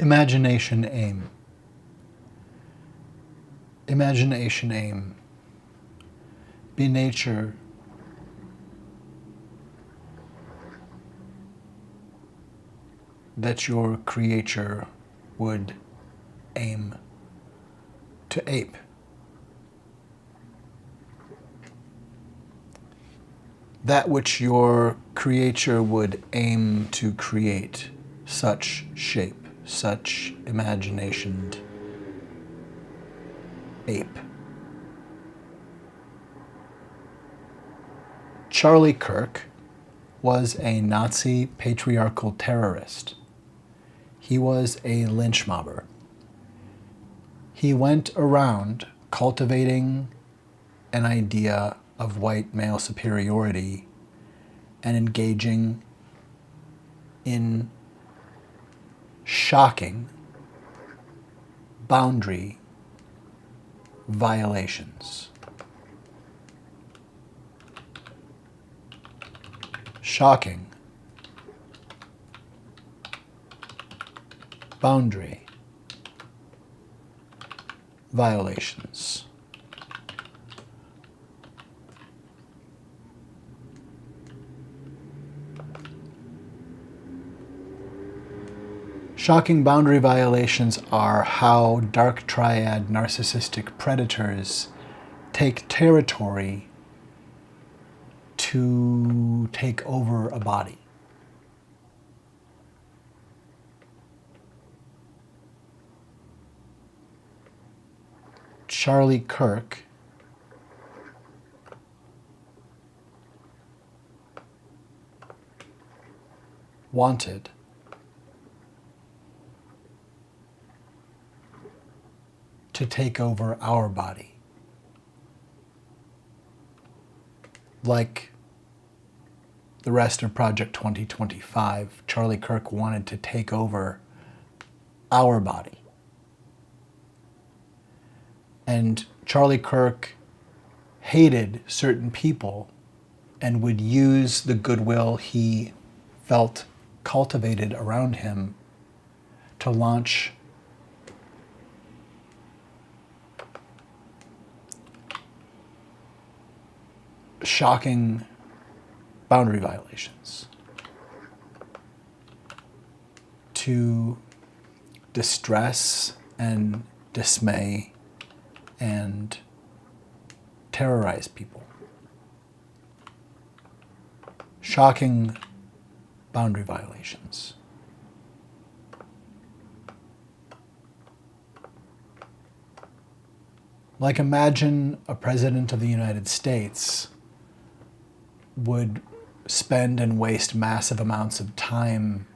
Imagination aim. Imagination aim. Be nature. That your creature would aim to ape. That which your creature would aim to create, such shape, such imaginationed ape. Charlie Kirk was a Nazi patriarchal terrorist. He was a lynch mobber. He went around cultivating an idea of white male superiority and engaging in shocking boundary violations. Shocking boundary violations. Shocking boundary violations are how dark triad narcissistic predators take territory to take over a body. Charlie Kirk wanted to take over our body. Like the rest of Project 2025, Charlie Kirk wanted to take over our body. And Charlie Kirk hated certain people and would use the goodwill he felt cultivated around him to launch shocking boundary violations, to distress and dismay and terrorize people. Shocking boundary violations. Like, imagine a president of the United States would spend and waste massive amounts of time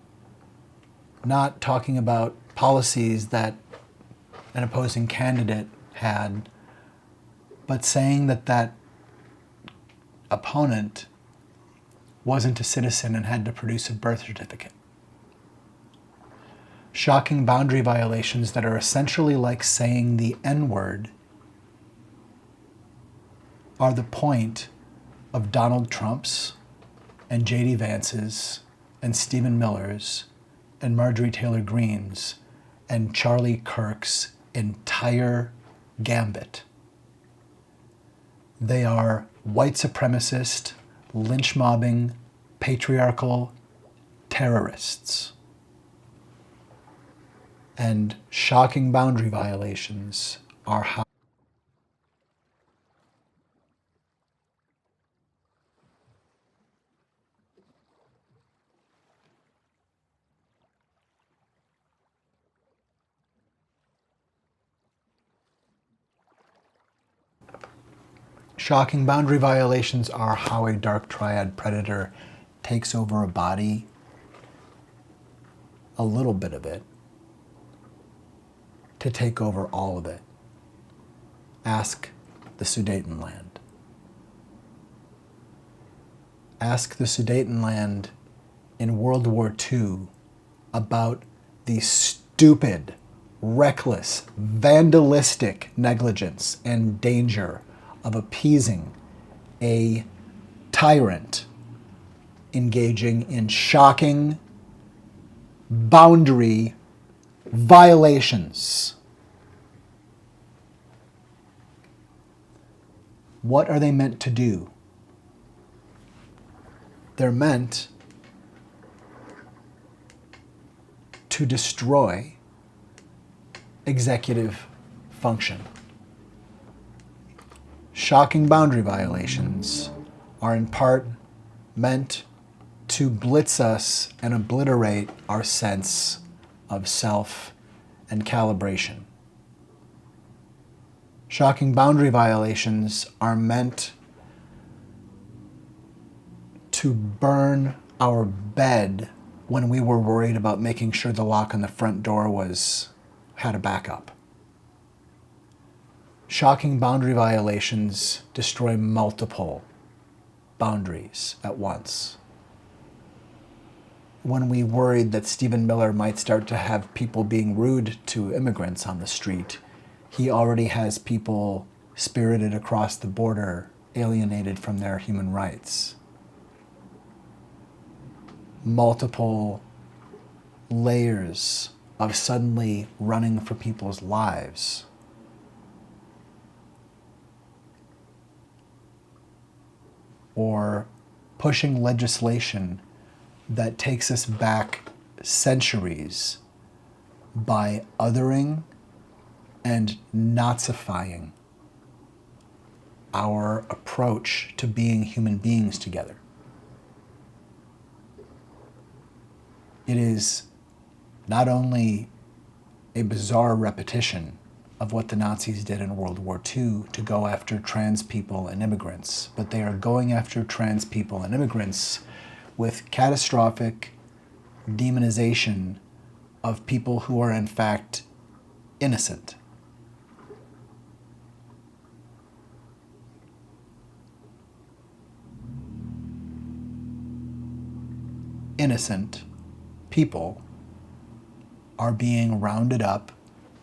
not talking about policies that an opposing candidate had, but saying that that opponent wasn't a citizen and had to produce a birth certificate. Shocking boundary violations that are essentially like saying the N-word are the point of Donald Trump's and J.D. Vance's and Stephen Miller's and Marjorie Taylor Greene's and Charlie Kirk's entire gambit. They are white supremacist, lynch-mobbing, patriarchal terrorists. And shocking boundary violations are how Shocking boundary violations are how a dark triad predator takes over a body, a little bit of it, to take over all of it. Ask the Sudetenland. Ask the Sudetenland in World War II about the stupid, reckless, vandalistic negligence and danger of appeasing a tyrant engaging in shocking boundary violations. What are they meant to do? They're meant to destroy executive function. Shocking boundary violations are in part meant to blitz us and obliterate our sense of self and calibration. Shocking boundary violations are meant to burn our bed when we were worried about making sure the lock on the front door had a backup. Shocking boundary violations destroy multiple boundaries at once. When we worried that Stephen Miller might start to have people being rude to immigrants on the street, he already has people spirited across the border, alienated from their human rights. Multiple layers of suddenly running for people's lives. Or pushing legislation that takes us back centuries by othering and Nazifying our approach to being human beings together. It is not only a bizarre repetition of what the Nazis did in World War II to go after trans people and immigrants, but they are going after trans people and immigrants with catastrophic demonization of people who are in fact innocent. Innocent people are being rounded up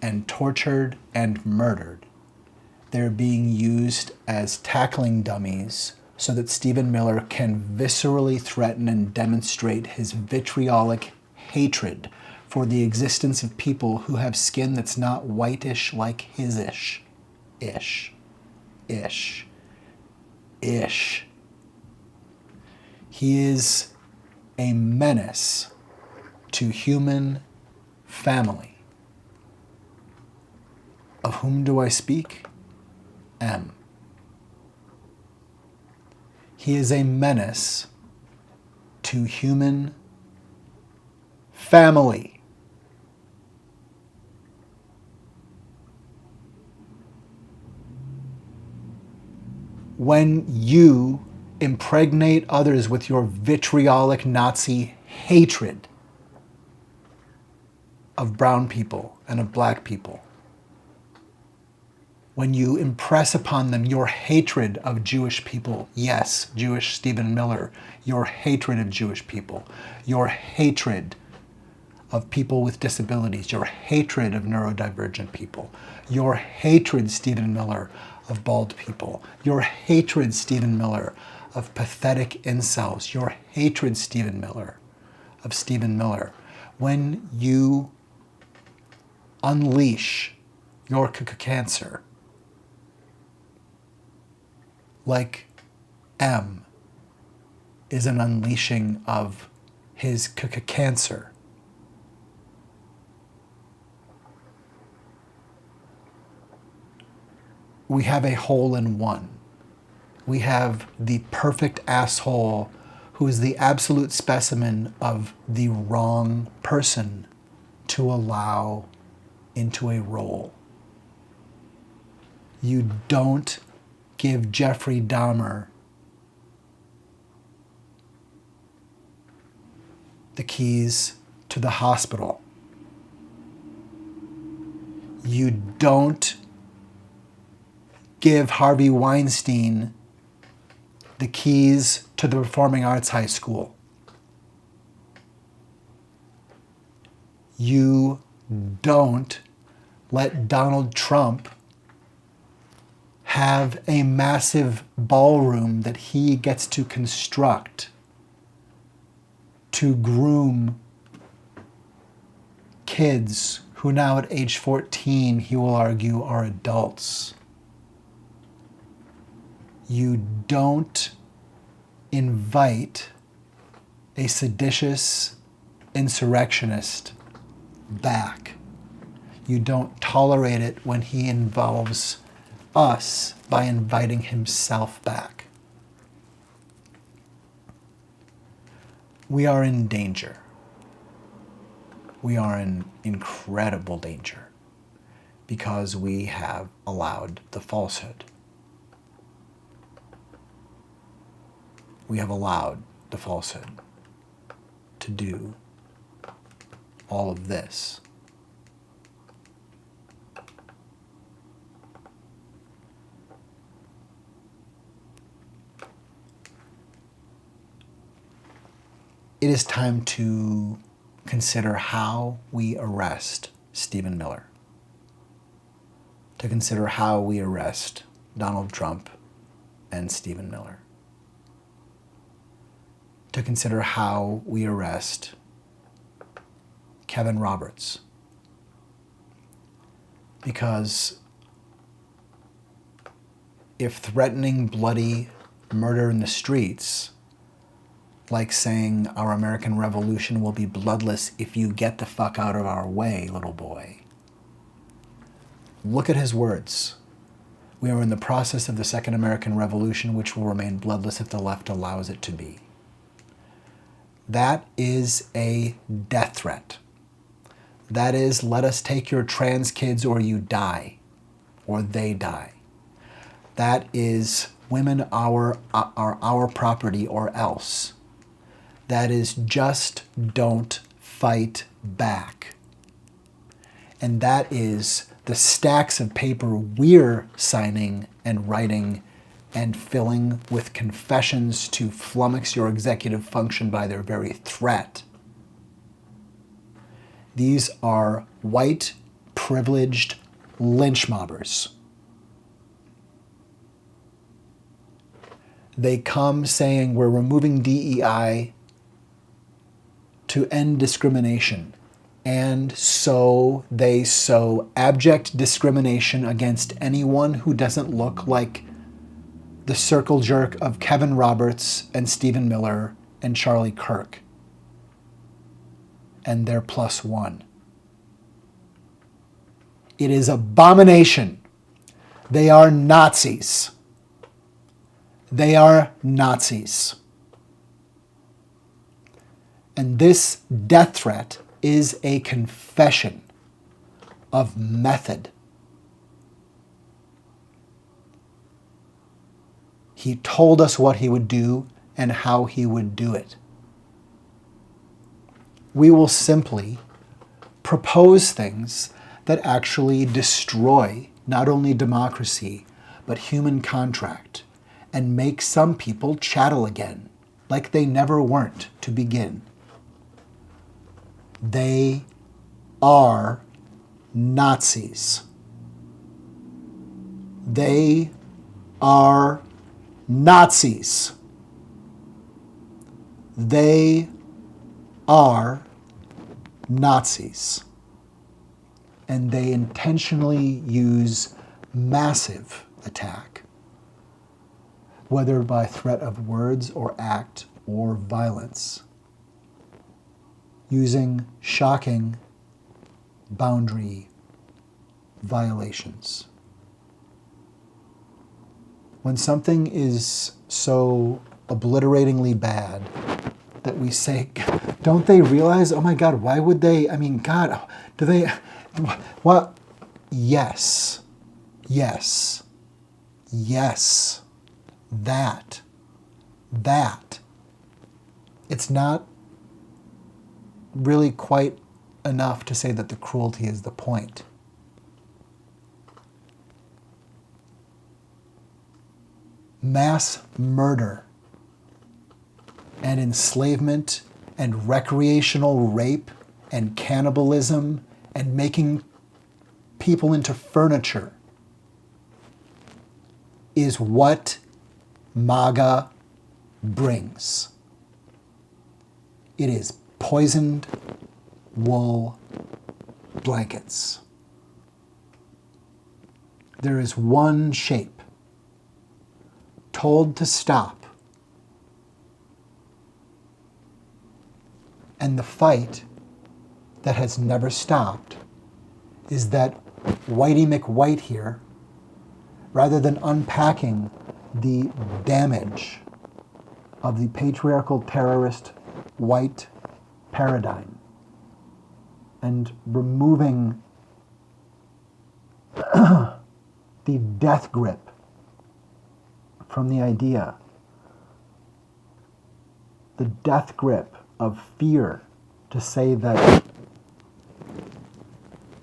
and tortured and murdered. They're being used as tackling dummies so that Stephen Miller can viscerally threaten and demonstrate his vitriolic hatred for the existence of people who have skin that's not whitish like his-ish. Ish. He is a menace to human family. Of whom do I speak? M. He is a menace to human family. When you impregnate others with your vitriolic Nazi hatred of brown people and of black people, when you impress upon them your hatred of Jewish people, yes, Jewish Stephen Miller, your hatred of Jewish people, your hatred of people with disabilities, your hatred of neurodivergent people, your hatred, Stephen Miller, of bald people, your hatred, Stephen Miller, of pathetic incels, your hatred, Stephen Miller, of Stephen Miller. When you unleash your cancer, like M is an unleashing of his cancer, we have a hole in one. We have the perfect asshole who is the absolute specimen of the wrong person to allow into a role. You don't give Jeffrey Dahmer the keys to the hospital. You don't give Harvey Weinstein the keys to the Performing Arts High School. You don't let Donald Trump have a massive ballroom that he gets to construct to groom kids who now at age 14, he will argue, are adults. You don't invite a seditious insurrectionist back. You don't tolerate it when he involves us by inviting himself back. We are in danger. We are in incredible danger because we have allowed the falsehood. We have allowed the falsehood to do all of this. It is time to consider how we arrest Stephen Miller, to consider how we arrest Donald Trump and Stephen Miller, to consider how we arrest Kevin Roberts. Because if threatening bloody murder in the streets, like saying our American Revolution will be bloodless if you get the fuck out of our way, little boy. Look at his words. We are in the process of the Second American Revolution, which will remain bloodless if the left allows it to be. That is a death threat. That is, let us take your trans kids or you die, or they die. That is, women are our property or else. That is, just don't fight back. And that is the stacks of paper we're signing and writing and filling with confessions to flummox your executive function by their very threat. These are white, privileged lynch mobbers. They come saying we're removing DEI to end discrimination. And so they sow abject discrimination against anyone who doesn't look like the circle jerk of Kevin Roberts and Stephen Miller and Charlie Kirk. And they're +1. It is abomination. They are Nazis. They are Nazis. And this death threat is a confession of method. He told us what he would do and how he would do it. We will simply propose things that actually destroy not only democracy, but human contract, and make some people chattel again, like they never weren't to begin. They are Nazis. They are Nazis. They are Nazis. And they intentionally use massive attack, whether by threat of words or act or violence, using shocking boundary violations. When something is so obliteratingly bad that we say, don't they realize, oh my God, why would they, I mean, God, do they, what? Yes, yes, yes, that. It's not really quite enough to say that the cruelty is the point. Mass murder and enslavement and recreational rape and cannibalism and making people into furniture is what MAGA brings. It is poisoned wool blankets. There is one shape, told to stop. And the fight that has never stopped is that Whitey McWhite here, rather than unpacking the damage of the patriarchal terrorist white paradigm and removing the death grip from the idea, the death grip of fear, to say that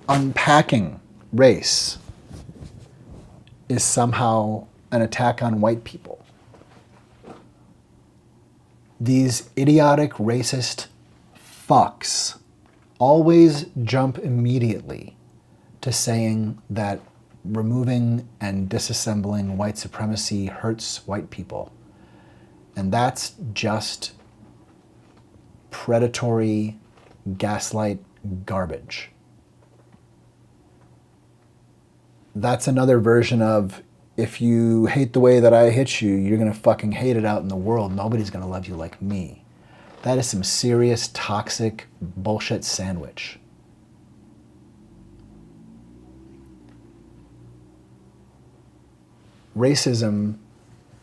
unpacking race is somehow an attack on white people. These idiotic racist fucks always jump immediately to saying that removing and disassembling white supremacy hurts white people. And that's just predatory gaslight garbage. That's another version of, if you hate the way that I hit you, you're going to fucking hate it out in the world. Nobody's going to love you like me. That is some serious toxic bullshit sandwich. Racism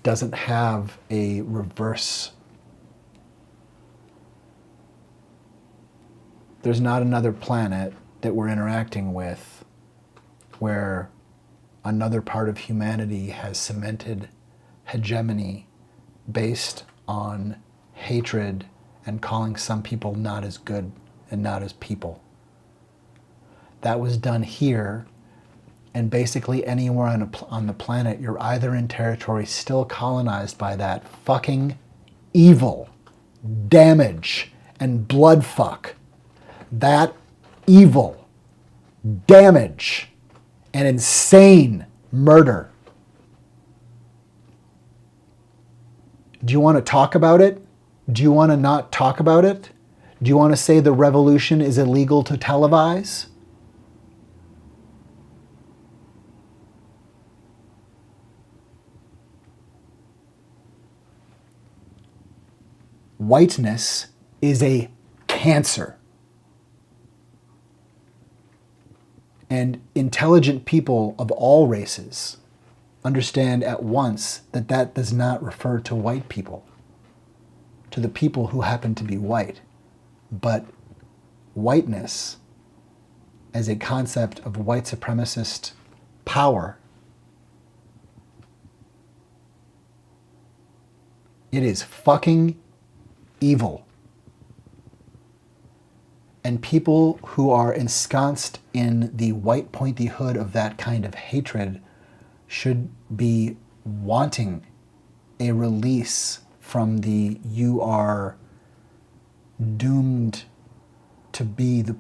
doesn't have a reverse. There's not another planet that we're interacting with where another part of humanity has cemented hegemony based on hatred and calling some people not as good and not as people. That was done here, and basically anywhere on the planet, you're either in territory still colonized by that fucking evil, damage, and blood fuck. That evil, damage, and insane murder. Do you want to talk about it? Do you want to not talk about it? Do you want to say the revolution is illegal to televise? Whiteness is a cancer. And intelligent people of all races understand at once that that does not refer to white people, to the people who happen to be white, but whiteness as a concept of white supremacist power. It is fucking evil. And people who are ensconced in the white pointy hood of that kind of hatred should be wanting a release from the "you are doomed to be the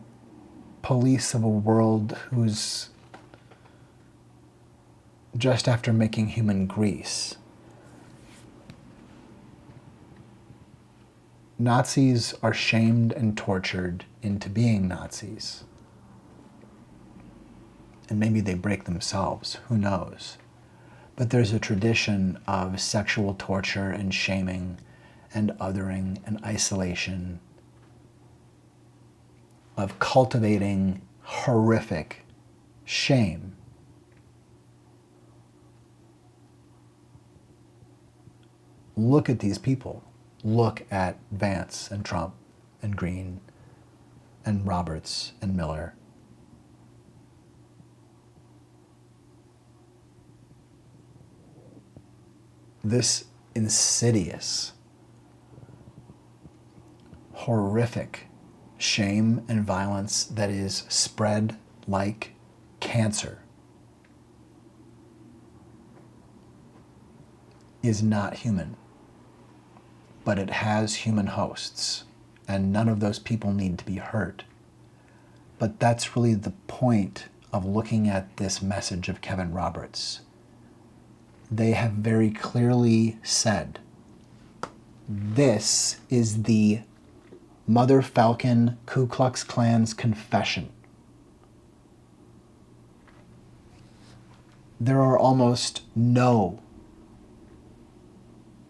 police of a world who's just after making human grease." Nazis are shamed and tortured into being Nazis. And maybe they break themselves, who knows? But there's a tradition of sexual torture and shaming and othering and isolation, of cultivating horrific shame. Look at these people. Look at Vance and Trump and Green and Roberts and Miller. This insidious, horrific shame and violence that is spread like cancer is not human. But it has human hosts, and none of those people need to be hurt. But that's really the point of looking at this message of Kevin Roberts. They have very clearly said, this is the Mother Falcon Ku Klux Klan's confession. there are almost no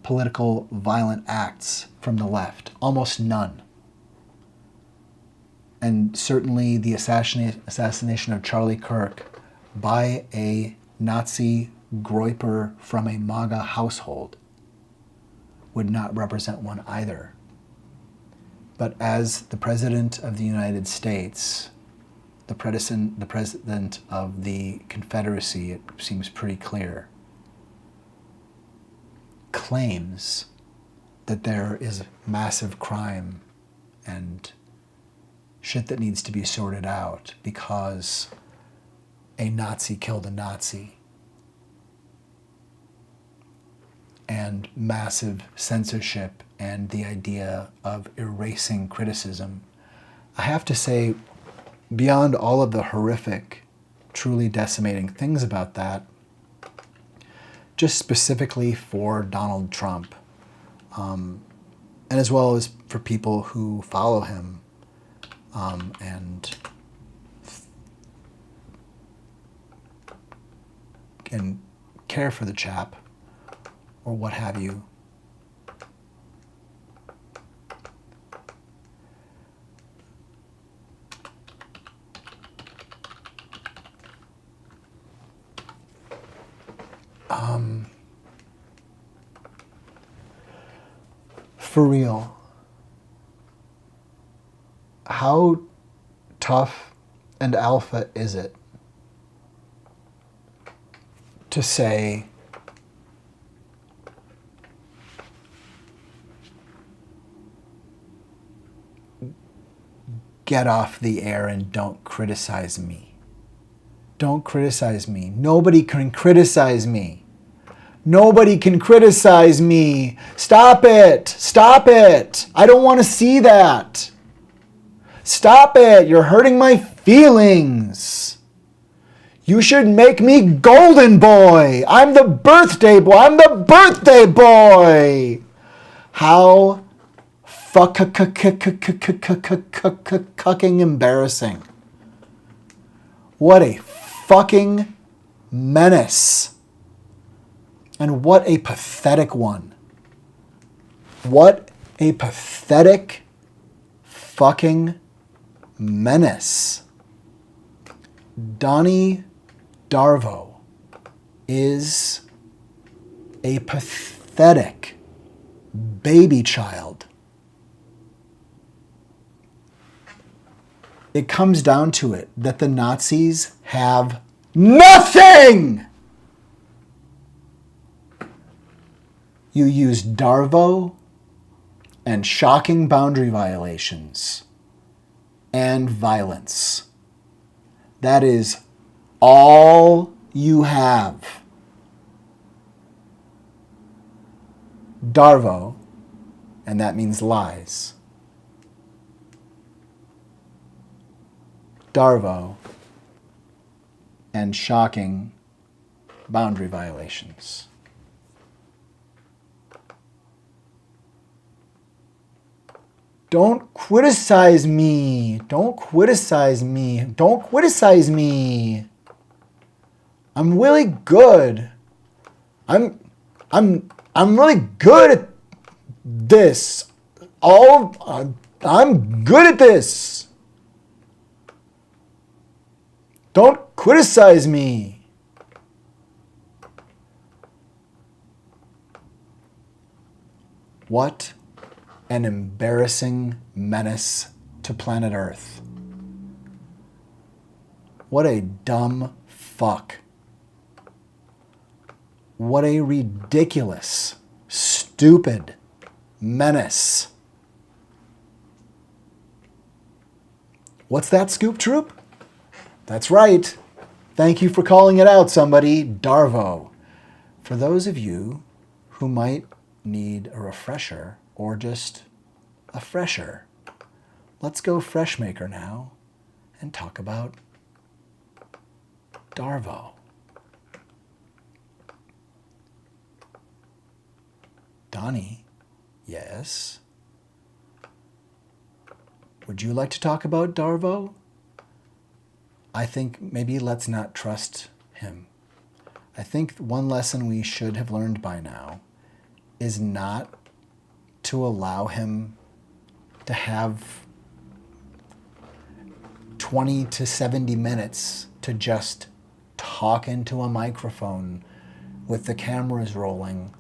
political violent acts from the left, almost none. And certainly the assassination of Charlie Kirk by a Nazi groyper from a MAGA household would not represent one either. But as the President of the United States, the President of the Confederacy, it seems pretty clear, claims that there is massive crime and shit that needs to be sorted out because a Nazi killed a Nazi, and massive censorship and the idea of erasing criticism. I have to say, beyond all of the horrific, truly decimating things about that, just specifically for Donald Trump, and as well as for people who follow him and care for the chap or what have you. For real, how tough and alpha is it to say, get off the air and don't criticize me? Don't criticize me. Nobody can criticize me. Nobody can criticize me. Stop it. Stop it. I don't want to see that. Stop it. You're hurting my feelings. You should make me golden boy. I'm the birthday boy. I'm the birthday boy. How fucking embarrassing. What a fucking menace. And what a pathetic one. What a pathetic fucking menace. Donnie Darvo is a pathetic baby child. It comes down to it that the Nazis have nothing. You use Darvo and shocking boundary violations and violence. That is all you have. Darvo, and that means lies. Darvo and shocking boundary violations. Don't criticize me. Don't criticize me. Don't criticize me. I'm really good. I'm really good at this. I'm good at this. Don't criticize me. What an embarrassing menace to planet Earth. What a dumb fuck. What a ridiculous, stupid menace. What's that, Scoop Troop? That's right. Thank you for calling it out, somebody. Darvo. For those of you who might need a refresher or just a fresher, let's go Freshmaker now and talk about Darvo. Donnie, yes? Would you like to talk about Darvo? I think maybe let's not trust him. I think one lesson we should have learned by now is not to allow him to have 20 to 70 minutes to just talk into a microphone with the cameras rolling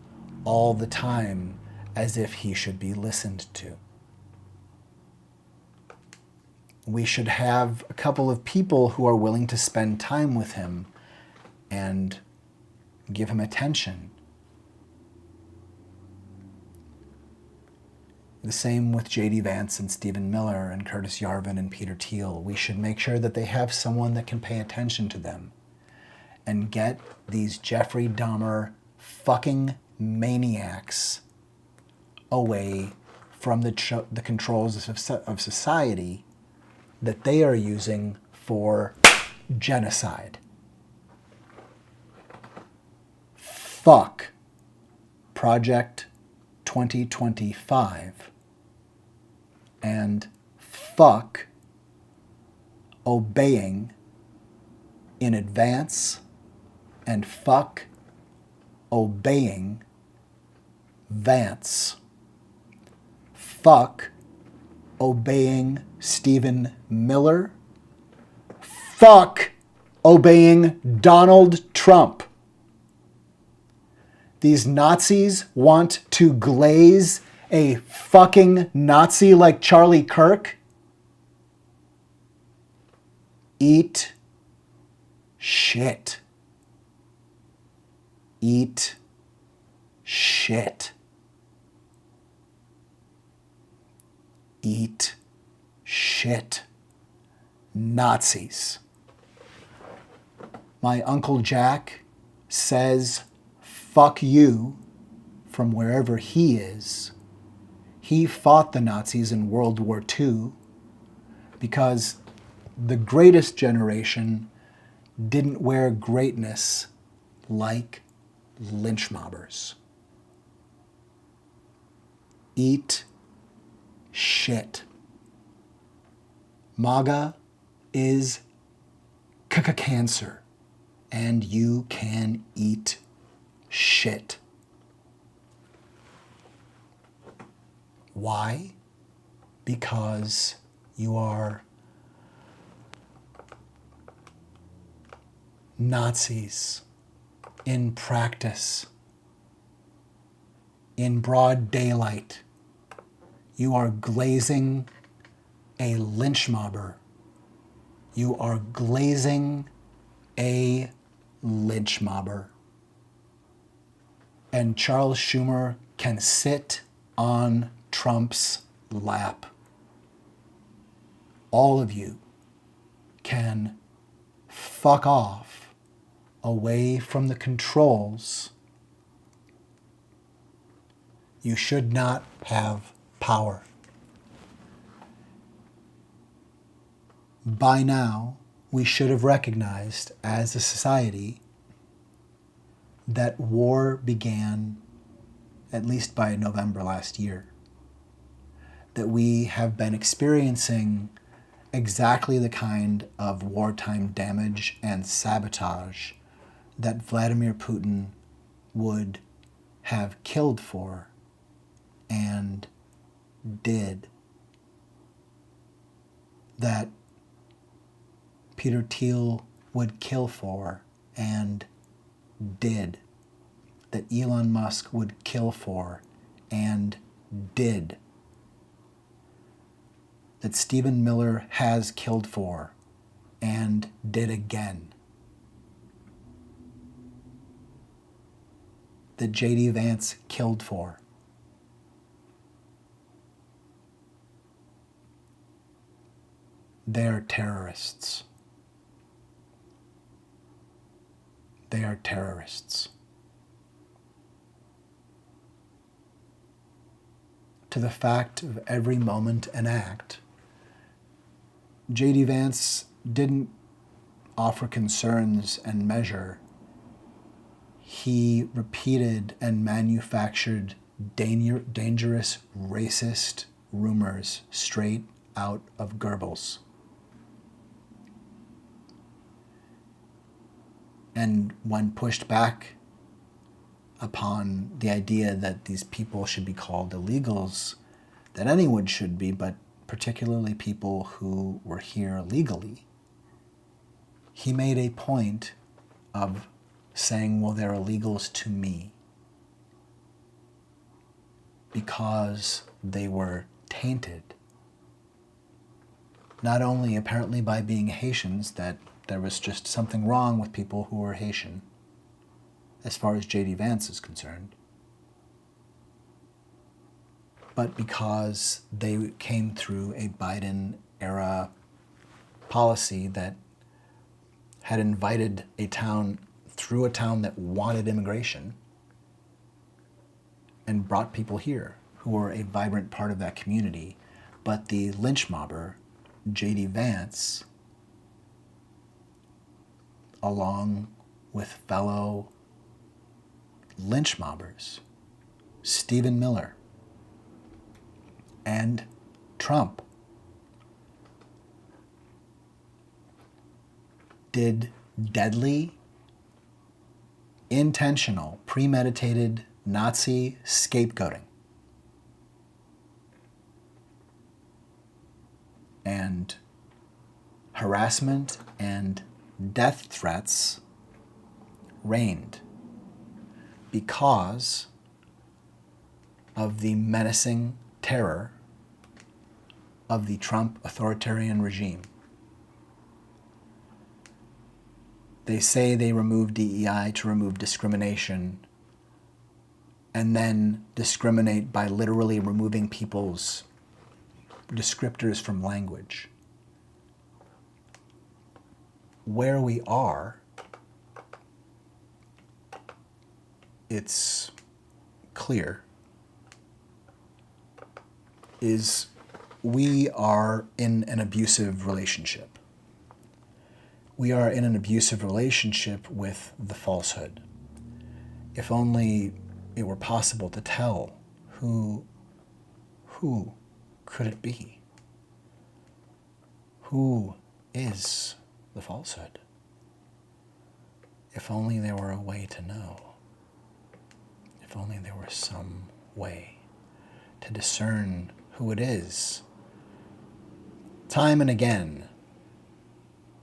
all the time as if he should be listened to. We should have a couple of people who are willing to spend time with him and give him attention. The same with J.D. Vance and Stephen Miller and Curtis Yarvin and Peter Thiel. We should make sure that they have someone that can pay attention to them and get these Jeffrey Dahmer fucking maniacs away from the controls of society that they are using for genocide. Fuck Project 2025 and fuck obeying in advance and fuck obeying Vance. Fuck obeying Stephen Miller. Fuck obeying Donald Trump. These Nazis want to glaze a fucking Nazi like Charlie Kirk. Eat shit. Eat shit. Eat shit. Nazis. My Uncle Jack says fuck you from wherever he is. He fought the Nazis in World War II because the greatest generation didn't wear greatness like lynch mobbers. Eat shit. MAGA is cancer, and you can eat shit. Why? Because you are Nazis in practice, in broad daylight. You are glazing a lynch mobber. You are glazing a lynch mobber. And Charles Schumer can sit on Trump's lap. All of you can fuck off away from the controls. You should not have power. By now, we should have recognized as a society that war began at least by November last year. That we have been experiencing exactly the kind of wartime damage and sabotage that Vladimir Putin would have killed for and did. That Peter Thiel would kill for and did. That Elon Musk would kill for and did. That Stephen Miller has killed for and did again. That J.D. Vance killed for. They're terrorists. They are terrorists. To the fact of every moment and act, J.D. Vance didn't offer concerns and measure. He repeated and manufactured dangerous, racist rumors straight out of Goebbels. And when pushed back upon the idea that these people should be called illegals, that anyone should be, but particularly people who were here legally, he made a point of saying, well, they're illegals to me because they were tainted. Not only apparently by being Haitians, that there was just something wrong with people who were Haitian, as far as J.D. Vance is concerned, but because they came through a Biden-era policy that had invited a town that wanted immigration and brought people here who were a vibrant part of that community. But the lynch mobber, J.D. Vance, along with fellow lynch mobbers, Stephen Miller and Trump, did deadly, intentional, premeditated Nazi scapegoating. And harassment and death threats reigned because of the menacing terror of the Trump authoritarian regime. They say they removed DEI to remove discrimination, and then discriminate by literally removing people's descriptors from language. Where we are, it's clear, is we are in an abusive relationship. We are in an abusive relationship with the falsehood. If only it were possible to tell who could it be? Who is the falsehood? If only there were a way to know. If only there were some way to discern who it is. Time and again,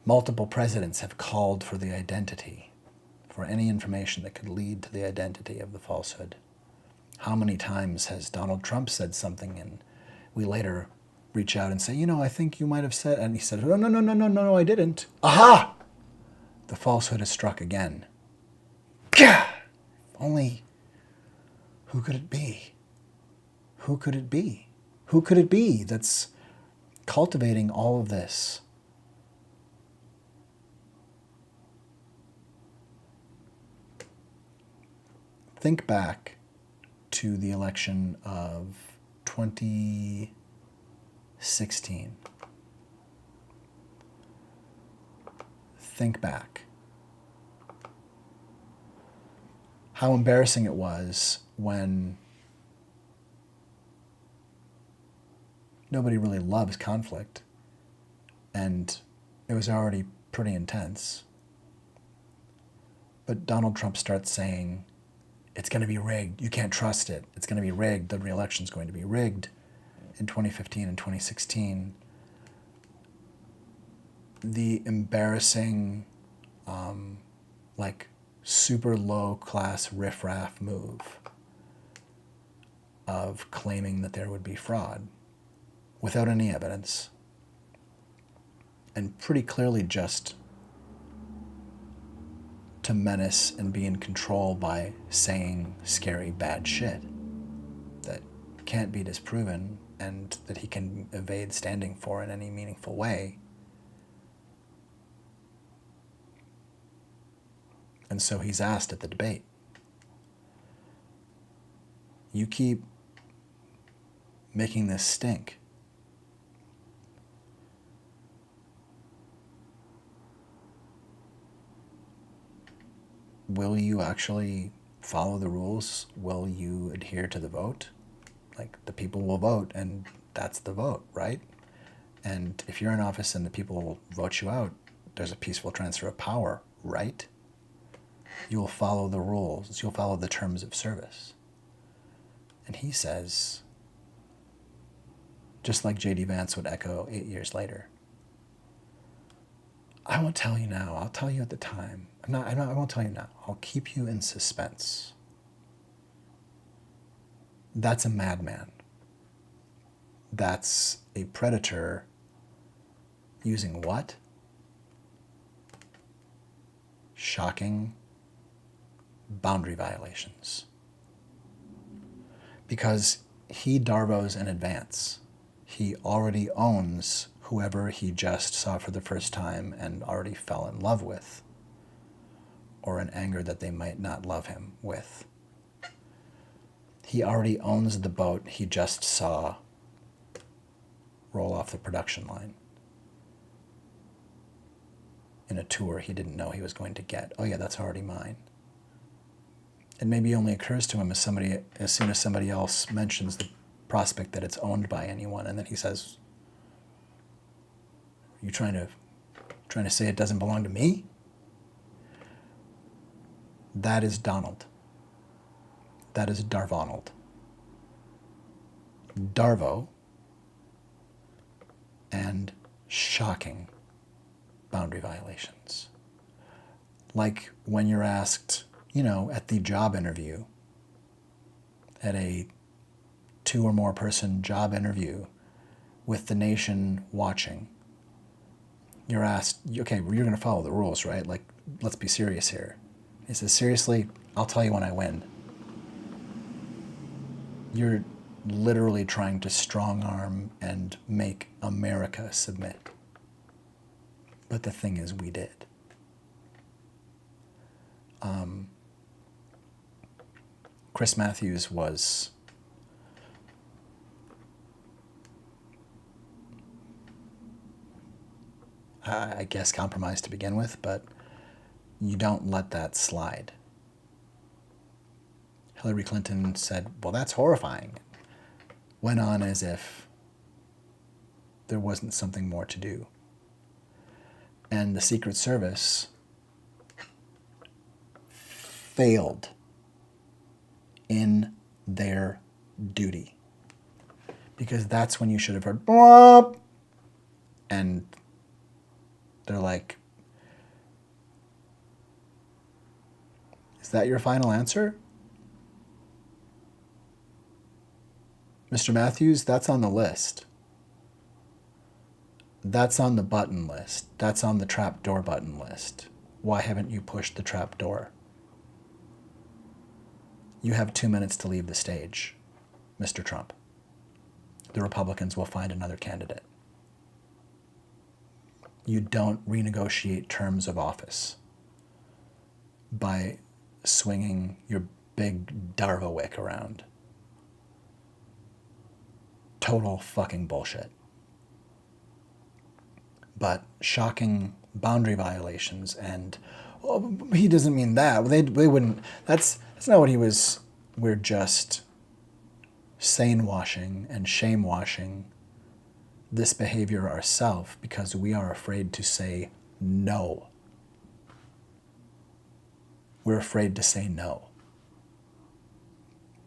multiple presidents have called for the identity, for any information that could lead to the identity of the falsehood. How many times has Donald Trump said something and we later reach out and say, I think you might have said, and he said, no, I didn't. Aha! The falsehood has struck again. Gah! Only, who could it be? Who could it be? Who could it be that's cultivating all of this? Think back to the election of 2016. Think back. How embarrassing it was when nobody really loves conflict, and it was already pretty intense. But Donald Trump starts saying, it's going to be rigged. You can't trust it. It's going to be rigged. The re-election's going to be rigged in 2015 and 2016. The embarrassing, super low-class riffraff move of claiming that there would be fraud without any evidence, and pretty clearly just to menace and be in control by saying scary, bad shit that can't be disproven and that he can evade standing for in any meaningful way. And so he's asked at the debate, you keep making this stink. Will you actually follow the rules? Will you adhere to the vote? The people will vote, and that's the vote, right? And if you're in office and the people will vote you out, there's a peaceful transfer of power, right? You'll follow the rules. You'll follow the terms of service. And he says, just like J.D. Vance would echo 8 years later, I won't tell you now. I'll tell you at the time. I won't tell you now. I'll keep you in suspense. That's a madman. That's a predator using what? Shocking boundary violations. Because he Darvos in advance. He already owns whoever he just saw for the first time and already fell in love with, or in anger that they might not love him with. He already owns the boat he just saw roll off the production line in a tour he didn't know he was going to get. Oh yeah, that's already mine. It maybe only occurs to him as soon as somebody else mentions the prospect that it's owned by anyone, and then he says, "You trying to say it doesn't belong to me?" That is Donald. That is Darvonald. Darvo and shocking boundary violations. Like when you're asked, at the job interview, at a 2 or more person job interview with the nation watching, you're asked, okay, well, you're going to follow the rules, right? Like, let's be serious here. He says, seriously, I'll tell you when I win. You're literally trying to strong arm and make America submit. But the thing is, we did. Chris Matthews was I guess compromised to begin with, but you don't let that slide. Hillary Clinton said, well, that's horrifying. Went on as if there wasn't something more to do. And the Secret Service failed in their duty. Because that's when you should have heard, "Bop!" And they're like, is that your final answer? Mr. Matthews, that's on the list. That's on the button list. That's on the trapdoor button list. Why haven't you pushed the trapdoor? You have 2 minutes to leave the stage, Mr. Trump. The Republicans will find another candidate. You don't renegotiate terms of office by swinging your big Darvo wick around. Total fucking bullshit. But shocking boundary violations and, oh, he doesn't mean that. They wouldn't. That's not what he was. We're just sane washing and shame washing this behavior ourselves because we are afraid to say no. We're afraid to say no.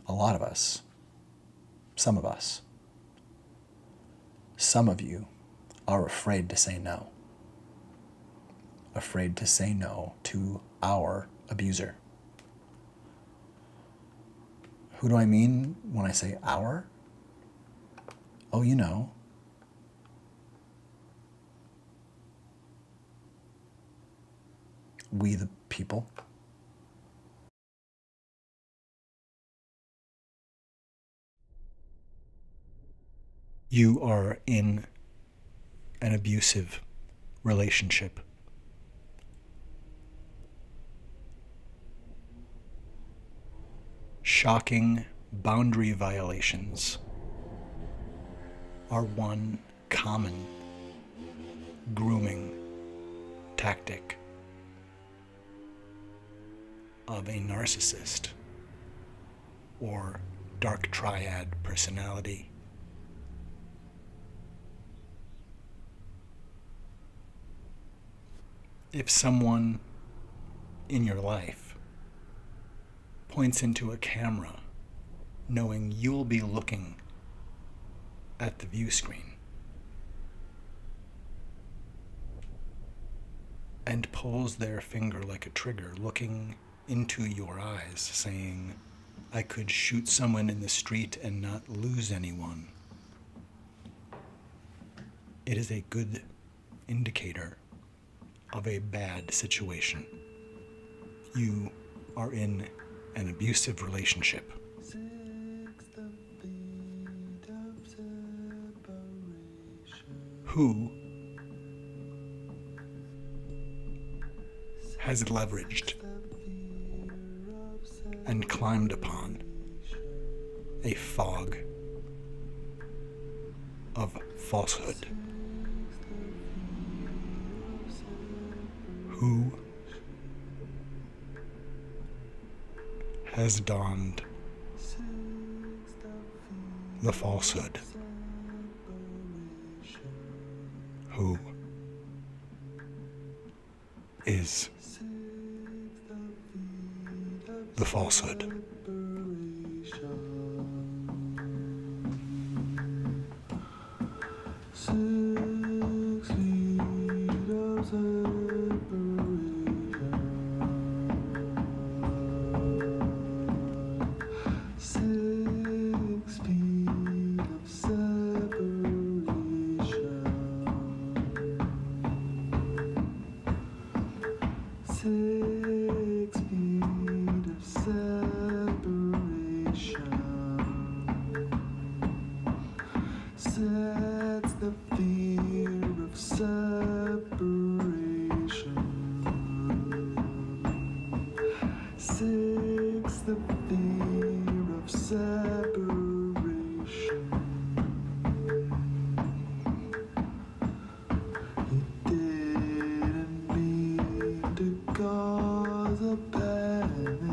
A lot of us. Some of us. Some of you are afraid to say no. Afraid to say no to our abuser. Who do I mean when I say our? Oh, you know. We the people. You are in an abusive relationship. Shocking boundary violations are one common grooming tactic of a narcissist or dark triad personality. If someone in your life points into a camera, knowing you'll be looking at the view screen, and pulls their finger like a trigger, looking into your eyes, saying, I could shoot someone in the street and not lose anyone. It is a good indicator of a bad situation. You are in an abusive relationship. Who has leveraged and climbed upon a fog of falsehood? Who has donned the falsehood? Who is the falsehood? Sets the fear of separation. 6, the fear of separation. He didn't mean to cause a panic.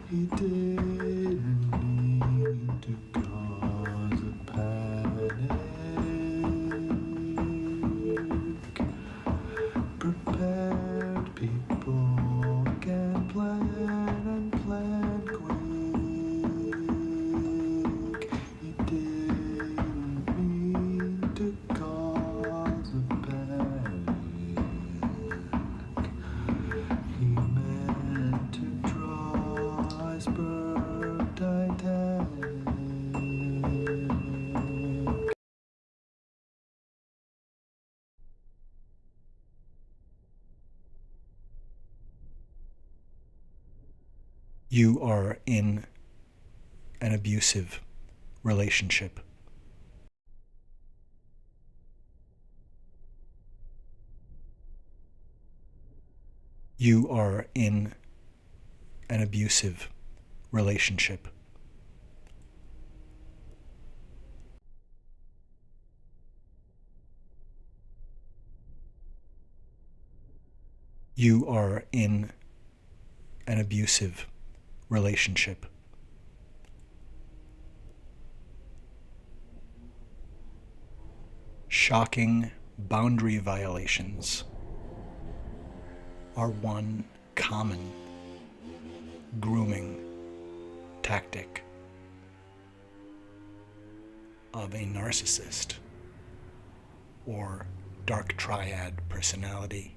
He didn't mean to cause a panic. Prepared people can plan and plan quick. He didn't mean to cause a panic. He meant to draw iceberg Titanic. You are in an abusive relationship. You are in an abusive relationship. You are in an abusive relationship. Shocking boundary violations are one common grooming tactic of a narcissist or dark triad personality.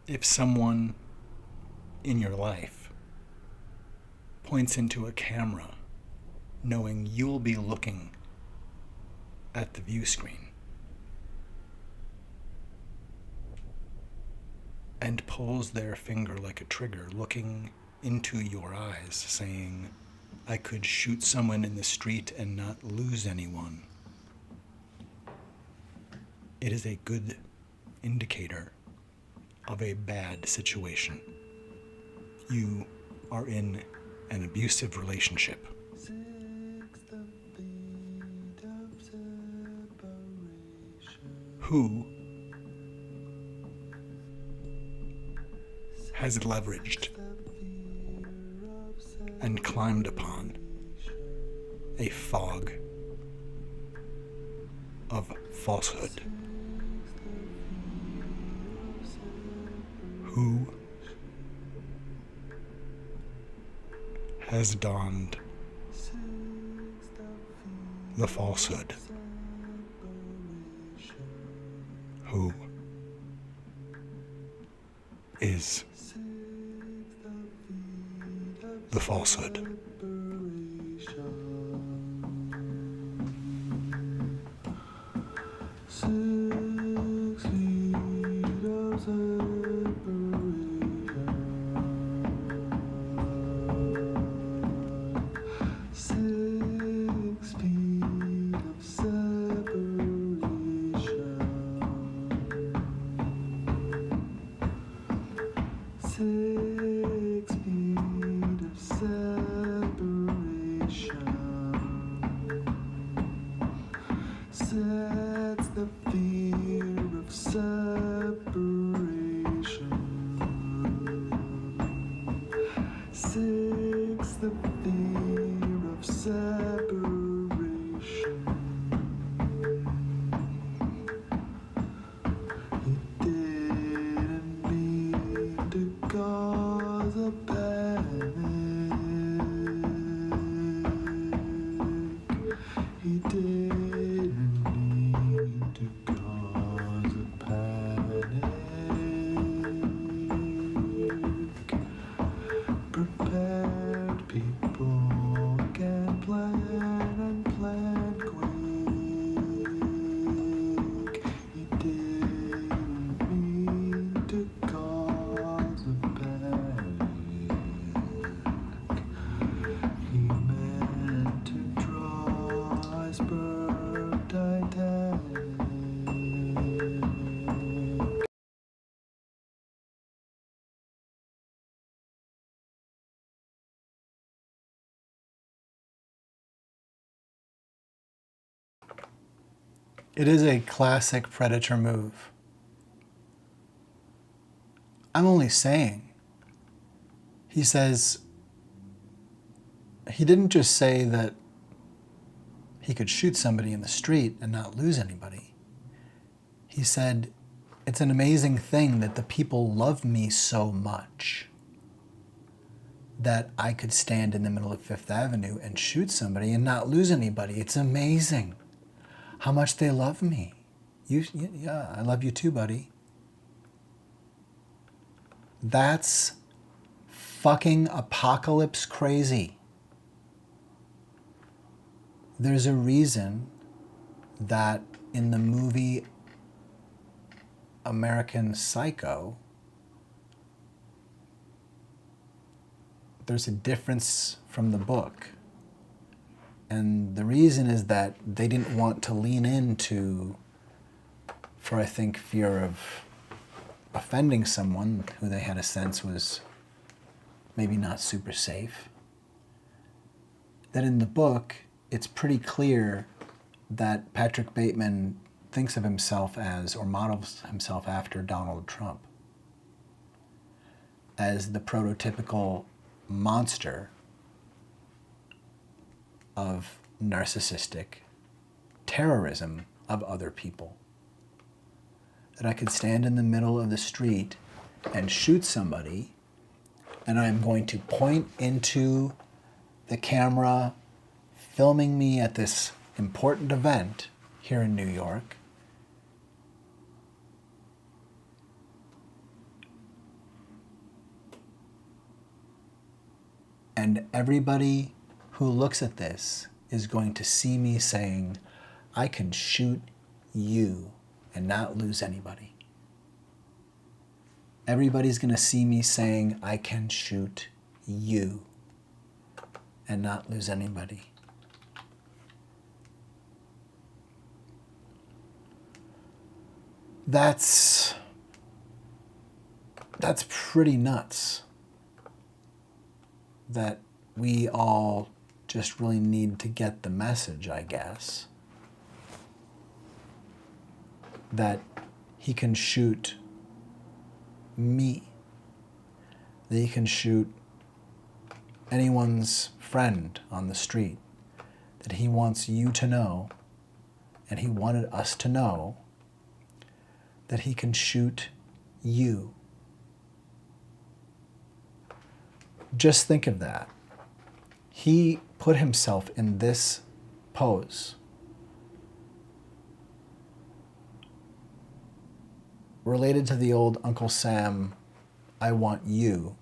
If someone in your life points into a camera knowing you'll be looking at the view screen and pulls their finger like a trigger, looking into your eyes, saying, I could shoot someone in the street and not lose anyone, it is a good indicator of a bad situation. You are in an abusive relationship. Who has leveraged and climbed upon a fog of falsehood. Who has donned the falsehood? Who is the falsehood? Sets the fear of separation. 6, the fear of separation. He didn't mean to cause a panic. He didn't mean to cause a panic. Prepared people can plan and plan quick. He didn't mean to cause a panic. He meant to draw iceberg Titanic. It is a classic Predator move. I'm only saying. He says, he didn't just say that he could shoot somebody in the street and not lose anybody. He said, it's an amazing thing that the people love me so much that I could stand in the middle of Fifth Avenue and shoot somebody and not lose anybody. It's amazing how much they love me. Yeah, I love you too, buddy. That's fucking apocalypse crazy. There's a reason that in the movie American Psycho, there's a difference from the book. And the reason is that they didn't want to lean into, for I think fear of offending someone who they had a sense was maybe not super safe. That in the book, it's pretty clear that Patrick Bateman thinks of himself as, or models himself after, Donald Trump, as the prototypical monster of narcissistic terrorism of other people. That I could stand in the middle of the street and shoot somebody, and I'm going to point into the camera filming me at this important event here in New York. And everybody who looks at this is going to see me saying, I can shoot you and not lose anybody. Everybody's going to see me saying, I can shoot you and not lose anybody. That's pretty nuts. That we all just really need to get the message, I guess, that he can shoot me, that he can shoot anyone's friend on the street, that he wants you to know And he wanted us to know that he can shoot you. Just think of that. He put himself in this pose. Related to the old Uncle Sam, I want you,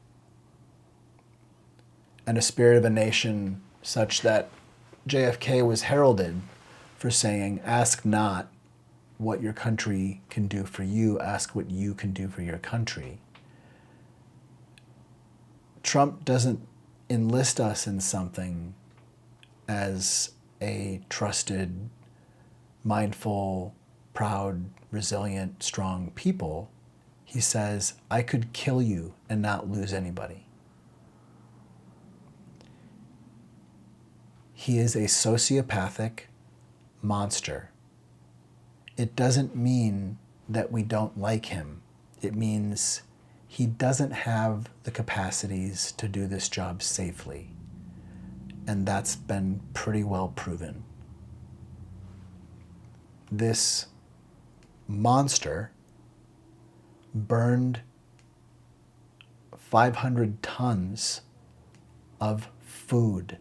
and a spirit of a nation such that JFK was heralded for saying, ask not what your country can do for you, ask what you can do for your country. Trump doesn't enlist us in something as a trusted, mindful, proud, resilient, strong people. He says, I could kill you and not lose anybody. He is a sociopathic monster. It doesn't mean that we don't like him. It means he doesn't have the capacities to do this job safely. And that's been pretty well proven. This monster burned 500 tons of food.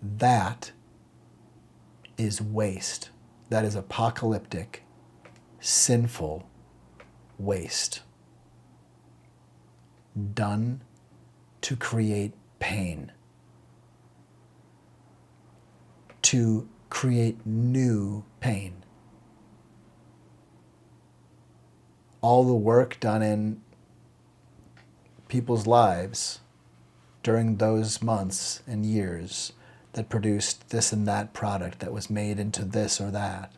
That is waste. That is apocalyptic, sinful waste done to create pain, to create new pain. All the work done in people's lives during those months and years that produced this and that product that was made into this or that,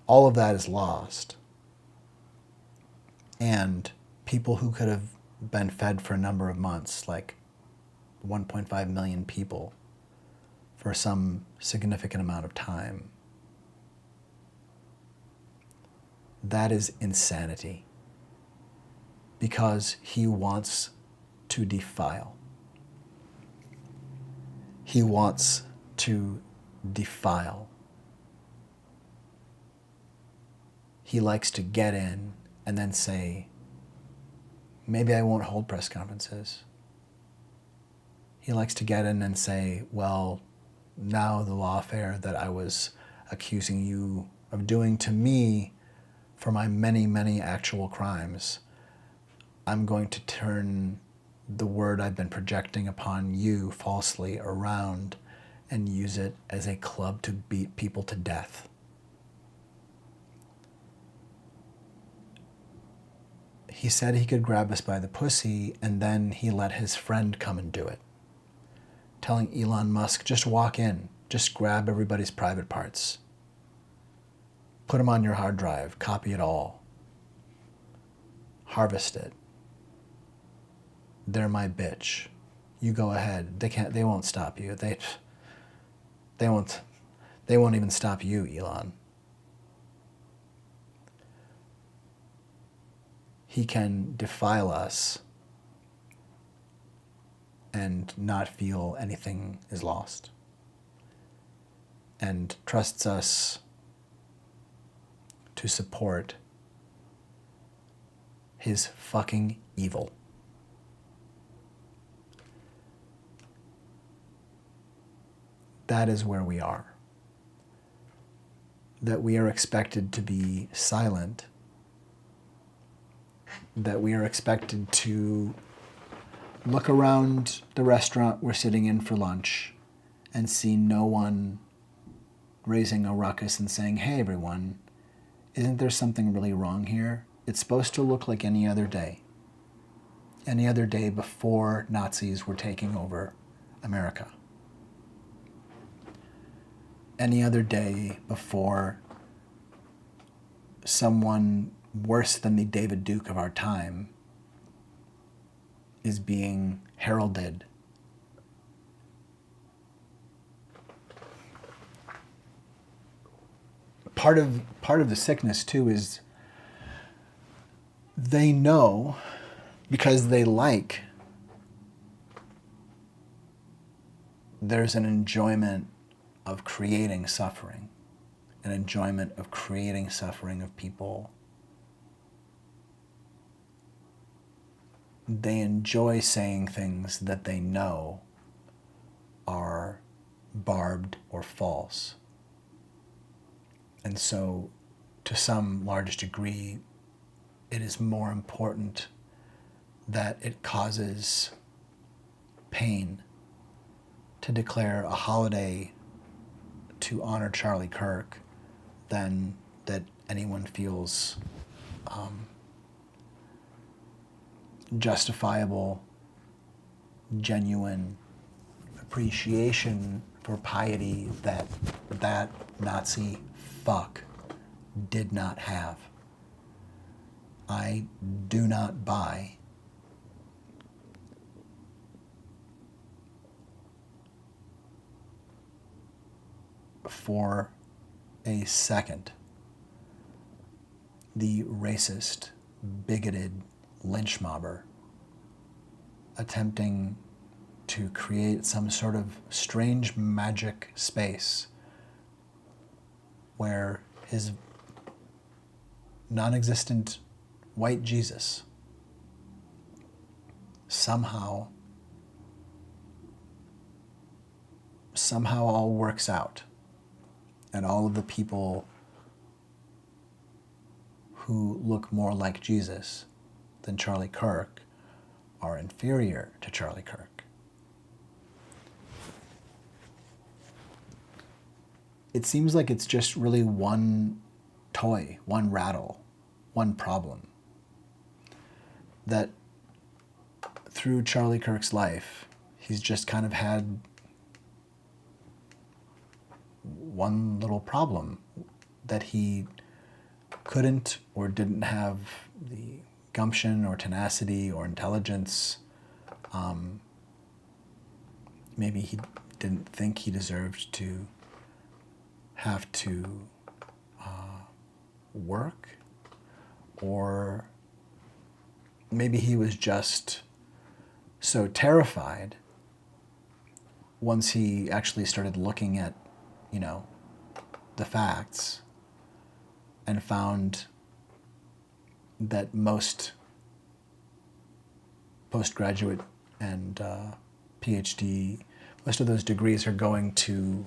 all of that is lost. And people who could have been fed for a number of months, like 1.5 million people, for some significant amount of time. That is insanity. Because he wants to defile. He wants to defile. He likes to get in and then say, maybe I won't hold press conferences. He likes to get in and say, well, now the lawfare that I was accusing you of doing to me for my many, many actual crimes, I'm going to turn the word I've been projecting upon you falsely around and use it as a club to beat people to death. He said he could grab us by the pussy, and then he let his friend come and do it, telling Elon Musk, just walk in, just grab everybody's private parts. Put them on your hard drive, copy it all. Harvest it. They're my bitch. You go ahead. They won't stop you. They won't even stop you, Elon. He can defile us and not feel anything is lost. And trusts us to support his fucking evil. That is where we are. That we are expected to be silent. That we are expected to look around the restaurant we're sitting in for lunch and see no one raising a ruckus and saying, hey everyone, isn't there something really wrong here? It's supposed to look like any other day. Any other day before Nazis were taking over America. Any other day before someone worse than the David Duke of our time is being heralded. Part of the sickness too is they know, because they like there's an enjoyment of creating suffering, an enjoyment of creating suffering of people. They enjoy saying things that they know are barbed or false. And so, to some large degree, it is more important that it causes pain to declare a holiday to honor Charlie Kirk than that anyone feels justifiable, genuine appreciation for piety that that Nazi fuck did not have. I do not buy for a second the racist, bigoted lynch mobber attempting to create some sort of strange magic space where his non-existent white Jesus somehow all works out, and all of the people who look more like Jesus than Charlie Kirk are inferior to Charlie Kirk. It seems like it's just really one toy, one rattle, one problem. That through Charlie Kirk's life, he's just kind of had one little problem that he couldn't or didn't have the gumption or tenacity or intelligence. Maybe he didn't think he deserved to have to work, or maybe he was just so terrified once he actually started looking at, the facts and found that most postgraduate and PhD, most of those degrees are going to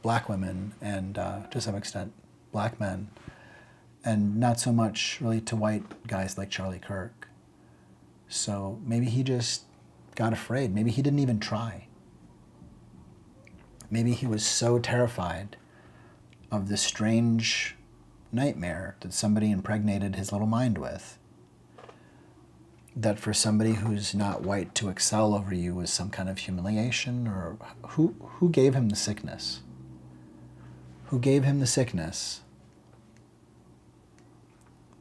black women and to some extent black men, and not so much really to white guys like Charlie Kirk. So maybe he just got afraid. Maybe he didn't even try. Maybe he was so terrified of this strange nightmare that somebody impregnated his little mind with, that for somebody who's not white to excel over you was some kind of humiliation. Or who gave him the sickness? Who gave him the sickness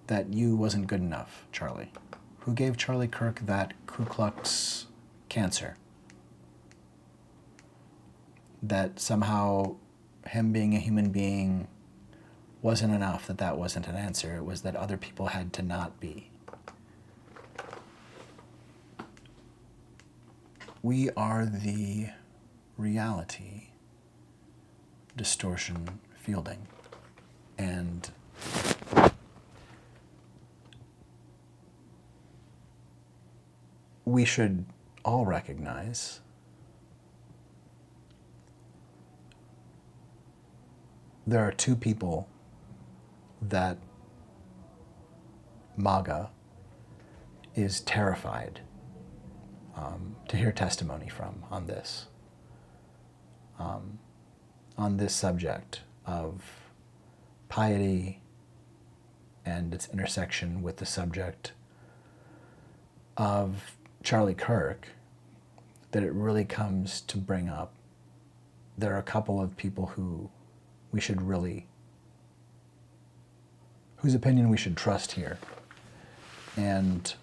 that you wasn't good enough, Charlie? Who gave Charlie Kirk that Ku Klux cancer? That somehow him being a human being wasn't enough, that wasn't an answer. It was that other people had to not be. We are the reality distortion fielding. And we should all recognize there are two people that MAGA is terrified to hear testimony from on this subject of piety and its intersection with the subject of Charlie Kirk, that it really comes to bring up. There are a couple of people who we should really, whose opinion we should trust here. And,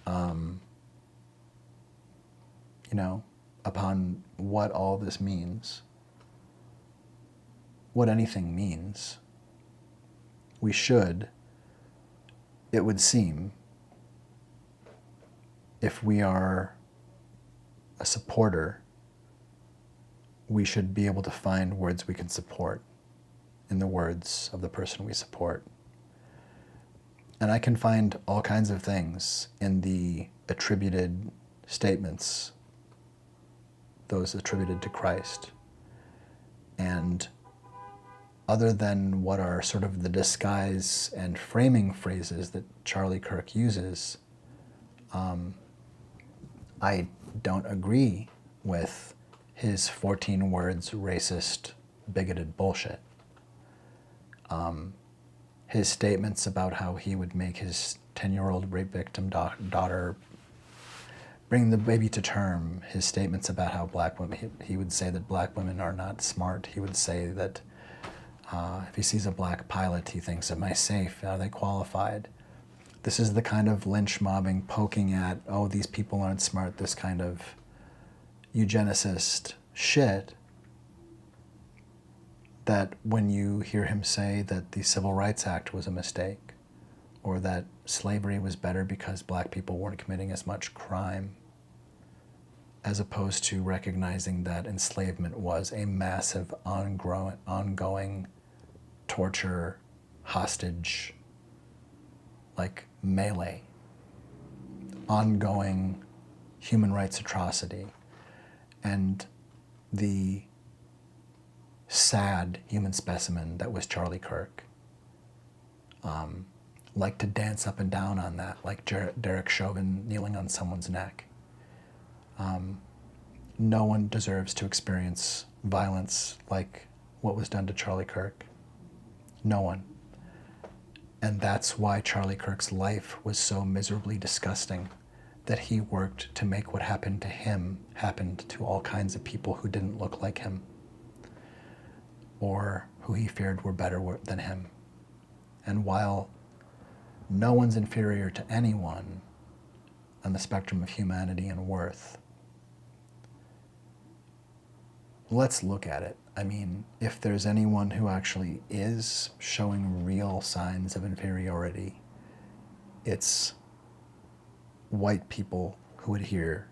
upon what all this means, what anything means, we should, it would seem, if we are a supporter, we should be able to find words we can support in the words of the person we support. And I can find all kinds of things in the attributed statements, those attributed to Christ. And other than what are sort of the disguise and framing phrases that Charlie Kirk uses, I don't agree with his 14 words racist, bigoted bullshit. His statements about how he would make his 10-year-old rape victim daughter bring the baby to term, his statements about how black women, he would say that black women are not smart. He would say that if he sees a black pilot, he thinks, am I safe? Are they qualified? This is the kind of lynch mobbing, poking at, oh, these people aren't smart, this kind of eugenicist shit, that when you hear him say that the Civil Rights Act was a mistake, or that slavery was better because black people weren't committing as much crime, as opposed to recognizing that enslavement was a massive, ongoing torture, hostage, like melee, ongoing human rights atrocity, and the sad human specimen that was Charlie Kirk. Like to dance up and down on that, like Derek Chauvin kneeling on someone's neck. No one deserves to experience violence like what was done to Charlie Kirk. No one. And that's why Charlie Kirk's life was so miserably disgusting, that he worked to make what happened to him happened to all kinds of people who didn't look like him, or who he feared were better than him. And while no one's inferior to anyone on the spectrum of humanity and worth, let's look at it. I mean, if there's anyone who actually is showing real signs of inferiority, it's white people who adhere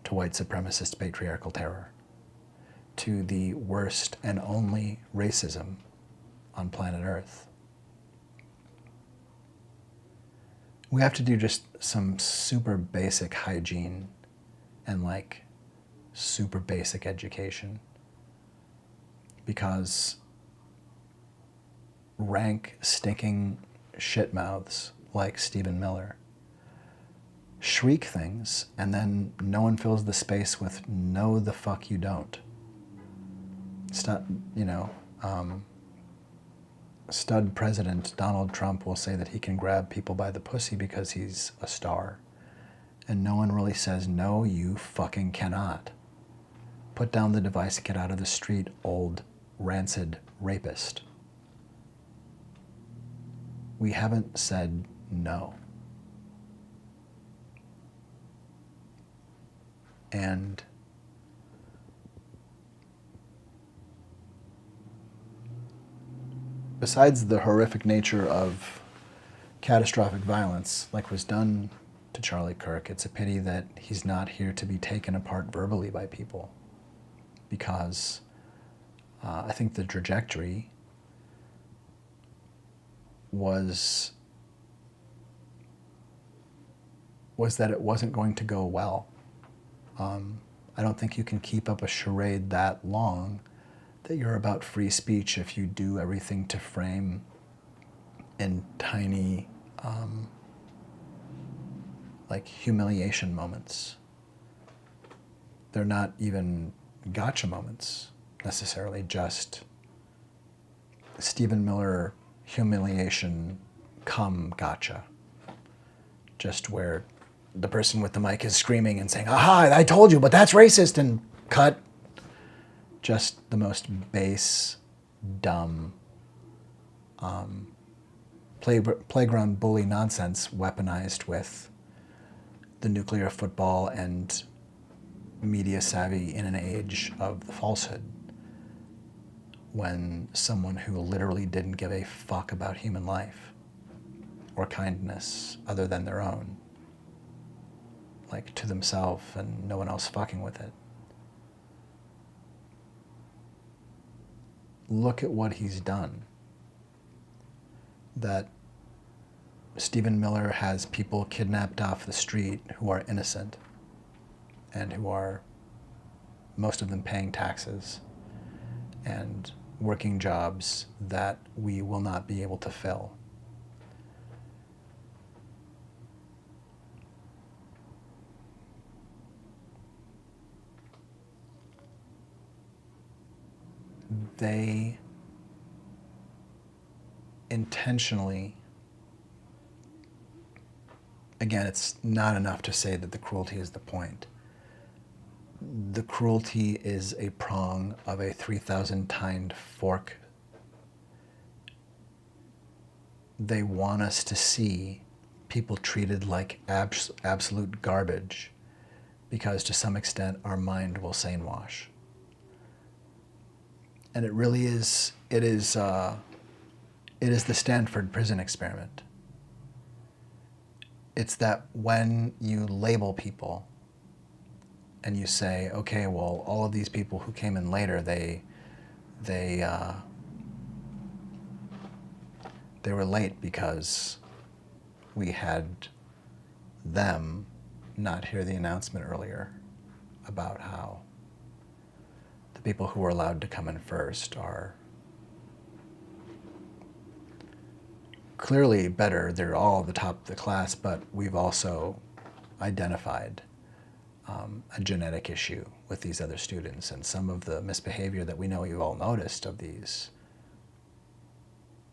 to white supremacist patriarchal terror, to the worst and only racism on planet Earth. We have to do just some super basic hygiene and like super basic education, because rank, stinking shitmouths like Stephen Miller shriek things, and then no one fills the space with "no, the fuck you don't." Stud President Donald Trump will say that he can grab people by the pussy because he's a star, and no one really says, "No, you fucking cannot. Put down the device, get out of the street, old rancid rapist." We haven't said no. And besides the horrific nature of catastrophic violence, like was done to Charlie Kirk, it's a pity that he's not here to be taken apart verbally by people, because I think the trajectory was that it wasn't going to go well. I don't think you can keep up a charade that long that you're about free speech if you do everything to frame in tiny, like humiliation moments. They're not even gotcha moments necessarily, just Stephen Miller humiliation come gotcha. Just where the person with the mic is screaming and saying, "Aha, I told you, but that's racist," and cut. Just the most base, dumb, playground bully nonsense weaponized with the nuclear football and media savvy in an age of the falsehood, when someone who literally didn't give a fuck about human life or kindness other than their own, like to themselves and no one else fucking with it, look at what he's done. That Stephen Miller has people kidnapped off the street who are innocent and who are, most of them, paying taxes and working jobs that we will not be able to fill. They intentionally, again, it's not enough to say that the cruelty is the point. The cruelty is a prong of a 3,000-tined fork. They want us to see people treated like absolute garbage because to some extent our mind will sane wash. And it really is, it is the Stanford prison experiment. It's that when you label people and you say, okay, well, all of these people who came in later, they were late because we had them not hear the announcement earlier about how the people who were allowed to come in first are clearly better. They're all at the top of the class, but we've also identified a genetic issue with these other students, and some of the misbehavior that we know you've all noticed of these.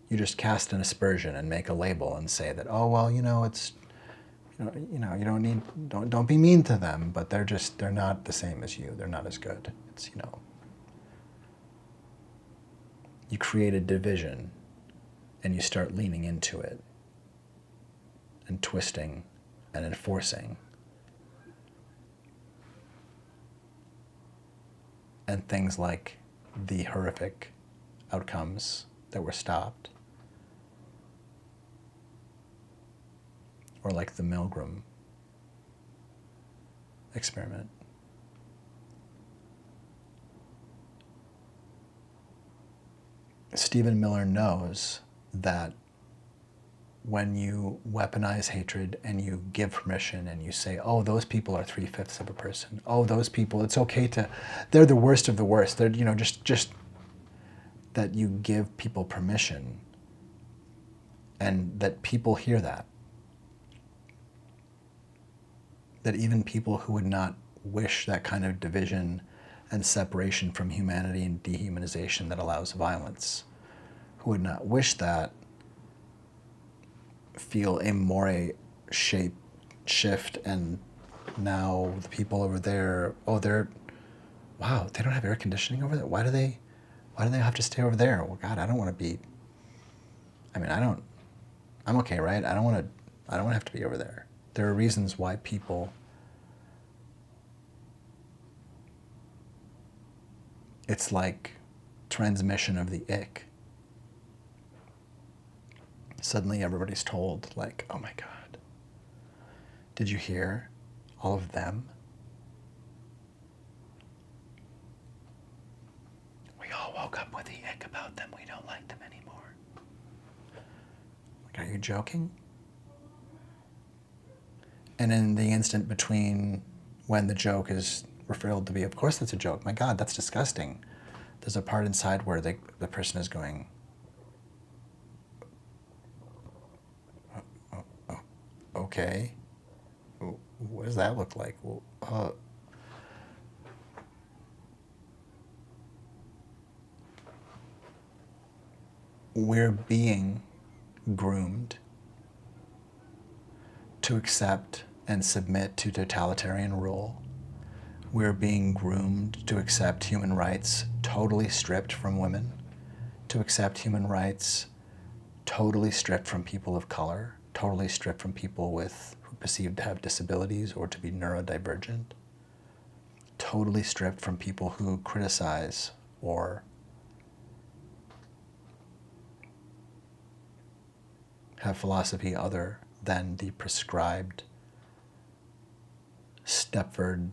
You just cast an aspersion and make a label and say that, oh well, it's, you don't be mean to them, but they're not the same as you. They're not as good. It's you create a division and you start leaning into it and twisting and enforcing. And things like the horrific outcomes that were stopped, or like the Milgram experiment. Stephen Miller knows that when you weaponize hatred and you give permission and you say, oh, those people are 3/5 of a person. Oh, those people, it's okay they're the worst of the worst. They're, just that you give people permission and that people hear that. That even people who would not wish that kind of division and separation from humanity and dehumanization that allows violence, who would not wish that, feel a more shape shift, and now the people over there, wow, they don't have air conditioning over there. Why do they have to stay over there? Well, God, I don't want to be. I'm okay, right? I don't want to have to be over there. There are reasons why people. It's like transmission of the ick. Suddenly everybody's told, like, oh my God, did you hear all of them? We all woke up with the ick about them. We don't like them anymore. Like, are you joking? And in the instant between when the joke is revealed to be, of course that's a joke. My God, that's disgusting. There's a part inside where the person is going, okay, what does that look like? Well, we're being groomed to accept and submit to totalitarian rule. We're being groomed to accept human rights totally stripped from women, to accept human rights totally stripped from people of color, totally stripped from people who perceived to have disabilities or to be neurodivergent, totally stripped from people who criticize or have philosophy other than the prescribed Stepford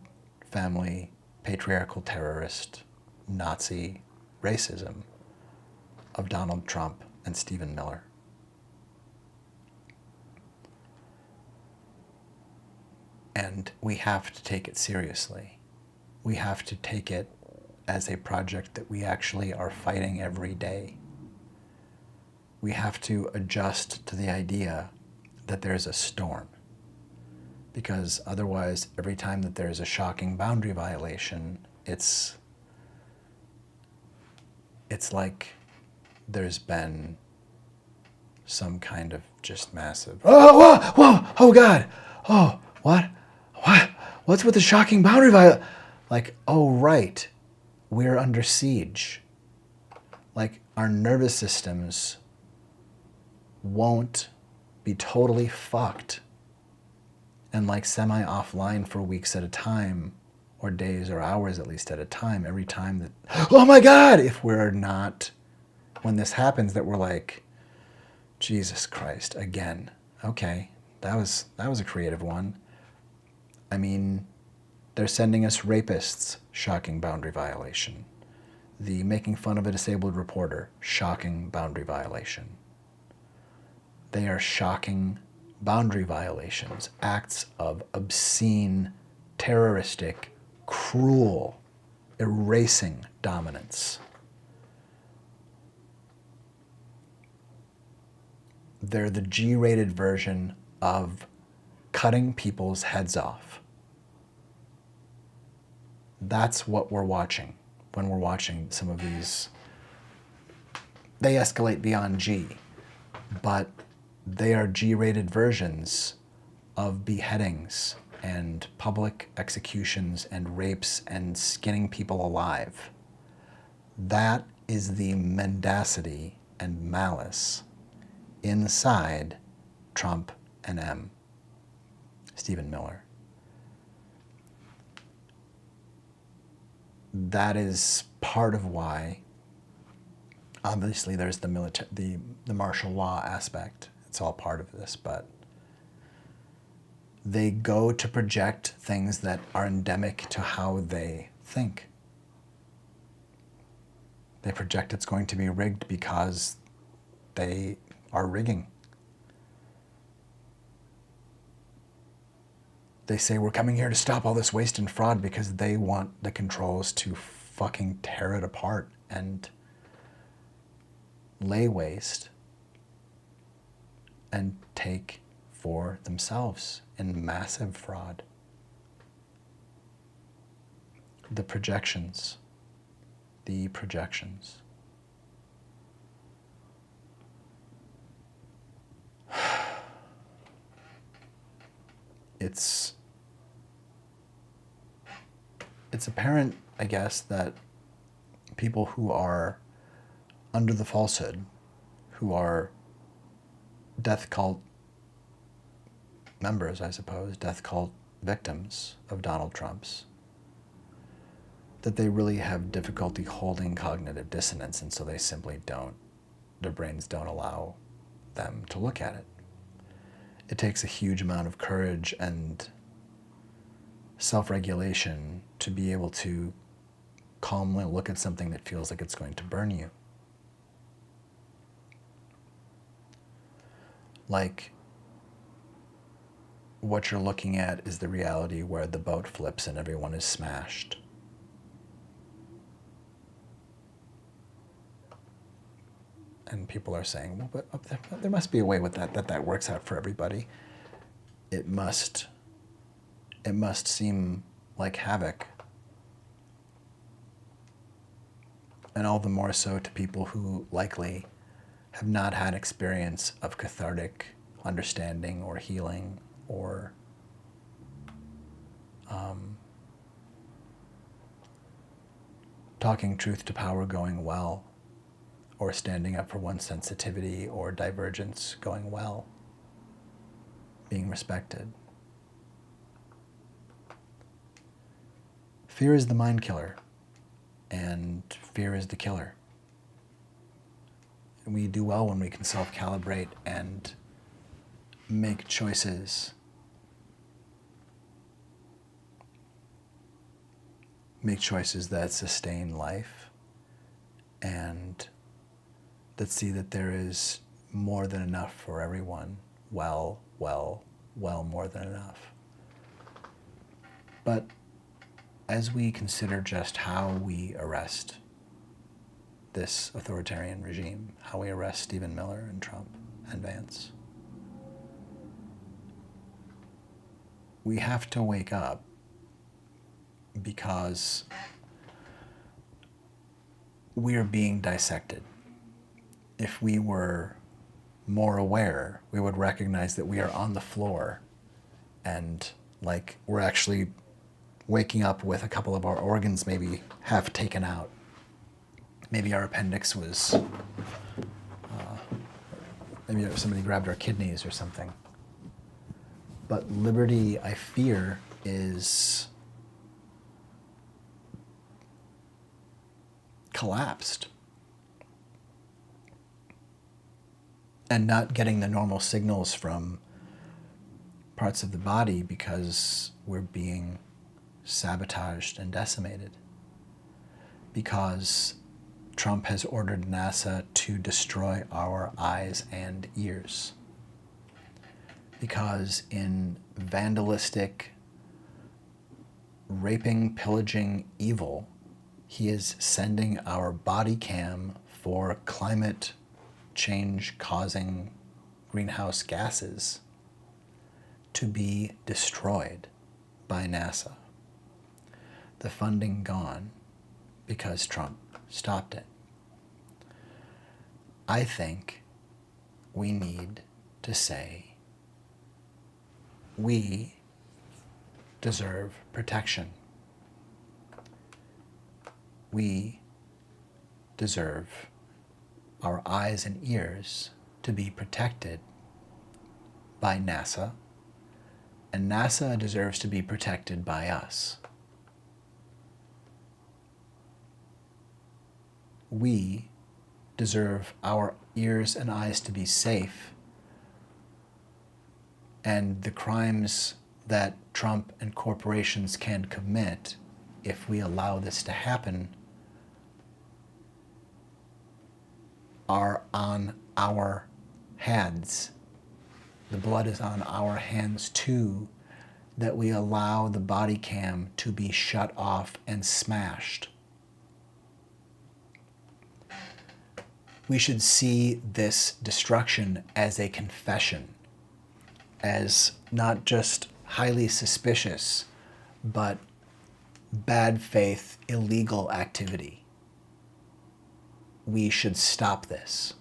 family, patriarchal terrorist, Nazi racism of Donald Trump and Stephen Miller. And we have to take it seriously. We have to take it as a project that we actually are fighting every day. We have to adjust to the idea that there's a storm. Because otherwise, every time that there's a shocking boundary violation, it's like there's been some kind of just massive, oh God, oh, what, what's with the shocking boundary violation? Like, oh right, we're under siege. Like, our nervous systems won't be totally fucked and like semi-offline for weeks at a time, or days or hours at least at a time, every time that, oh my God, if we're not, when this happens, that we're like, Jesus Christ, again. Okay, that was a creative one. I mean, they're sending us rapists, shocking boundary violation. The making fun of a disabled reporter, shocking boundary violation. They are shocking boundary violations, acts of obscene, terroristic, cruel, erasing dominance. They're the G-rated version of cutting people's heads off. That's what we're watching when we're watching some of these. They escalate beyond G, but they are G-rated versions of beheadings and public executions and rapes and skinning people alive. That is the mendacity and malice inside Trump and Stephen Miller. That is part of why, obviously, there's the martial law aspect. It's all part of this, but they go to project things that are endemic to how they think. They project it's going to be rigged because they are rigging. They say we're coming here to stop all this waste and fraud because they want the controls to fucking tear it apart and lay waste and take for themselves in massive fraud. The projections. It's apparent, I guess, that people who are under the falsehood, who are death cult members, I suppose, death cult victims of Donald Trump's, that they really have difficulty holding cognitive dissonance, and so they simply don't, their brains don't allow them to look at it. It takes a huge amount of courage and self-regulation to be able to calmly look at something that feels like it's going to burn you. Like, what you're looking at is the reality where the boat flips and everyone is smashed. And people are saying, well, but there must be a way with that works out for everybody. It must seem like havoc. And all the more so to people who likely have not had experience of cathartic understanding or healing or talking truth to power going well, or standing up for one's sensitivity or divergence going well, being respected. Fear is the mind killer, and fear is the killer. We do well when we can self-calibrate and make choices. Make choices that sustain life and that see that there is more than enough for everyone. Well more than enough. But as we consider just how we arrest this authoritarian regime, how we arrest Stephen Miller and Trump and Vance, we have to wake up, because we are being dissected. If we were more aware, we would recognize that we are on the floor and like we're actually waking up with a couple of our organs maybe half taken out. Maybe our appendix was, maybe somebody grabbed our kidneys or something. But liberty, I fear, is collapsed. And not getting the normal signals from parts of the body because we're being sabotaged and decimated. Because Trump has ordered NASA to destroy our eyes and ears. Because in vandalistic, raping, pillaging evil, he is sending our body cam for climate change causing greenhouse gases to be destroyed by NASA. The funding gone because Trump stopped it. I think we need to say we deserve protection. We deserve our eyes and ears to be protected by NASA, and NASA deserves to be protected by us. We deserve our ears and eyes to be safe, and the crimes that Trump and corporations can commit, if we allow this to happen, are on our hands. The blood is on our hands too, that we allow the body cam to be shut off and smashed. We should see this destruction as a confession, as not just highly suspicious, but bad faith, illegal activity. We should stop this.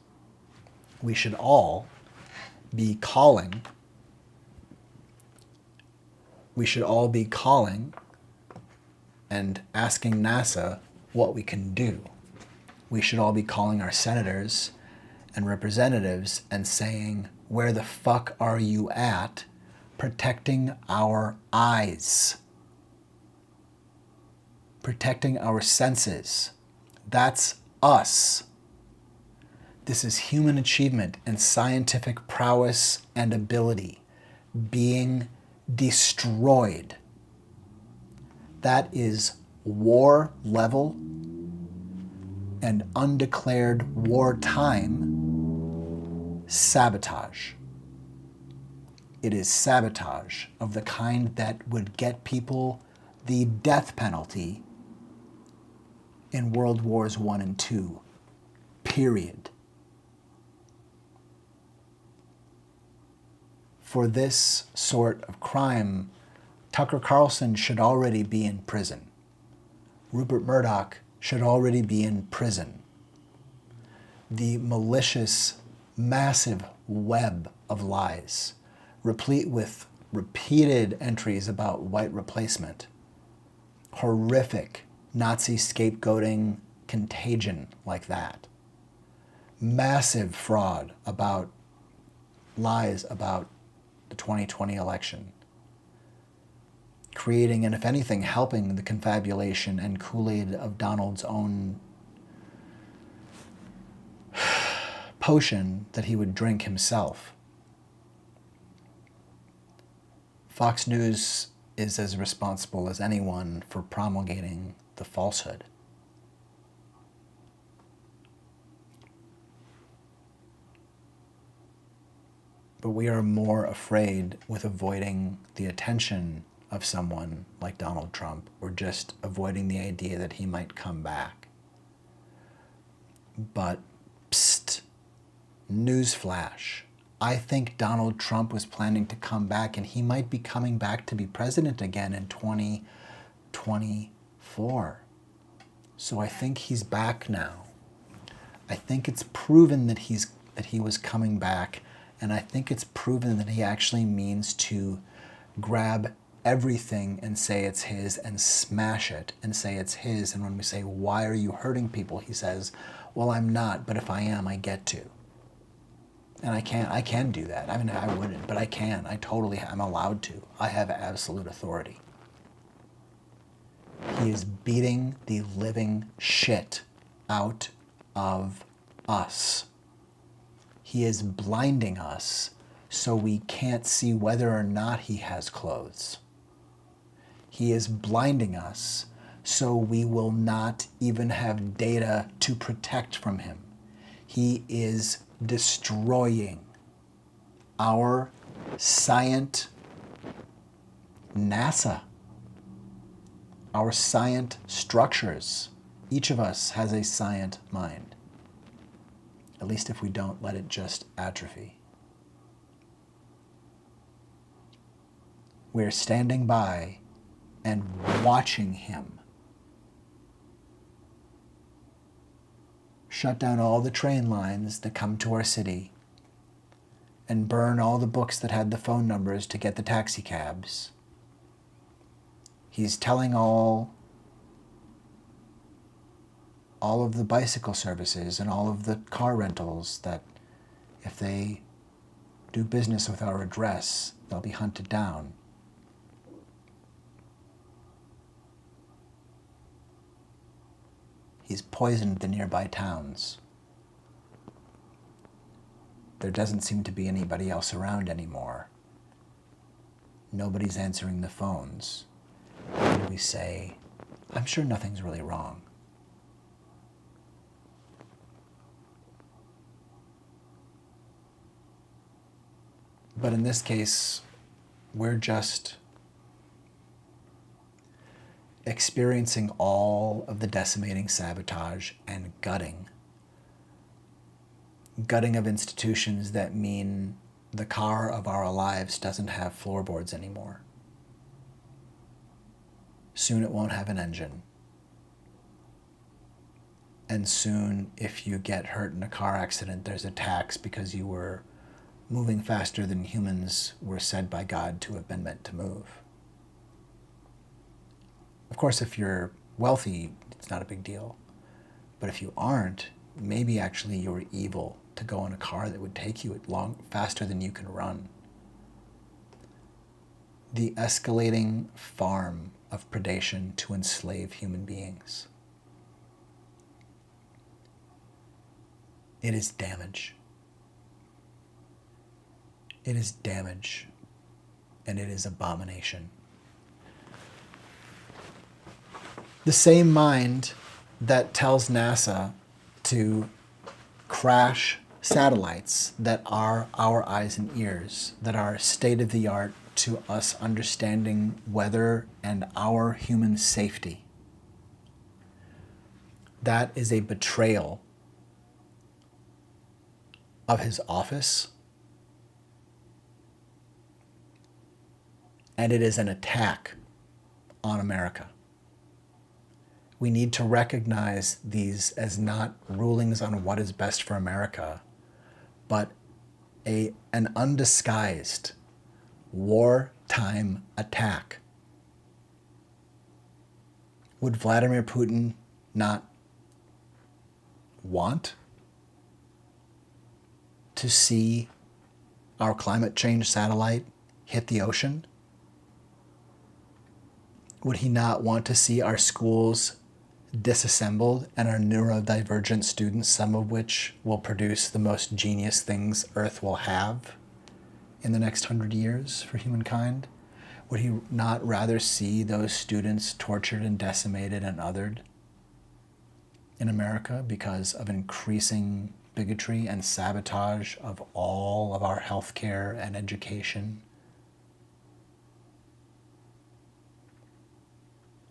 We should all be calling. We should all be calling and asking NASA what we can do. We should all be calling our senators and representatives and saying, where the fuck are you at protecting our eyes? Protecting our senses. That's us. This is human achievement and scientific prowess and ability being destroyed. That is war level and undeclared wartime sabotage. It is sabotage of the kind that would get people the death penalty in World Wars I and II, period. For this sort of crime, Tucker Carlson should already be in prison. Rupert Murdoch should already be in prison. The malicious, massive web of lies, replete with repeated entries about white replacement, horrific Nazi scapegoating contagion like that, massive fraud about lies about the 2020 election, creating and, if anything, helping the confabulation and Kool-Aid of Donald's own potion that he would drink himself. Fox News is as responsible as anyone for promulgating the falsehood. But we are more afraid with avoiding the attention of someone like Donald Trump, or just avoiding the idea that he might come back. But, psst, newsflash. I think Donald Trump was planning to come back, and he might be coming back to be president again in 2024. So I think he's back now. I think it's proven that he was coming back, and I think it's proven that he actually means to grab everything and say it's his, and smash it and say it's his. And when we say, why are you hurting people? He says, well, I'm not, but if I am, I get to. And I can do that. I mean, I wouldn't, but I can. I'm allowed to. I have absolute authority. He is beating the living shit out of us. He is blinding us so we can't see whether or not he has clothes. He is blinding us so we will not even have data to protect from him. He is destroying our scient NASA, our scient structures. Each of us has a scient mind, at least if we don't let it just atrophy. We're standing by and watching him shut down all the train lines that come to our city, and burn all the books that had the phone numbers to get the taxi cabs. He's telling all of the bicycle services and all of the car rentals that if they do business with our address, they'll be hunted down. He's poisoned the nearby towns. There doesn't seem to be anybody else around anymore. Nobody's answering the phones. And we say, I'm sure nothing's really wrong. But in this case, we're just experiencing all of the decimating sabotage and gutting of institutions that mean the car of our lives doesn't have floorboards anymore. Soon it won't have an engine. And soon, if you get hurt in a car accident, there's a tax because you were moving faster than humans were said by God to have been meant to move. Of course, if you're wealthy, it's not a big deal. But if you aren't, maybe actually you're evil to go in a car that would take you faster than you can run. The escalating farm of predation to enslave human beings. It is damage. It is damage, and it is abomination. The same mind that tells NASA to crash satellites that are our eyes and ears, that are state-of-the-art to us understanding weather and our human safety. That is a betrayal of his office, and it is an attack on America. We need to recognize these as not rulings on what is best for America, but an undisguised wartime attack. Would Vladimir Putin not want to see our climate change satellite hit the ocean? Would he not want to see our schools disassembled and our neurodivergent students, some of which will produce the most genius things Earth will have in the next 100 years for humankind? Would he not rather see those students tortured and decimated and othered in America because of increasing bigotry and sabotage of all of our healthcare and education.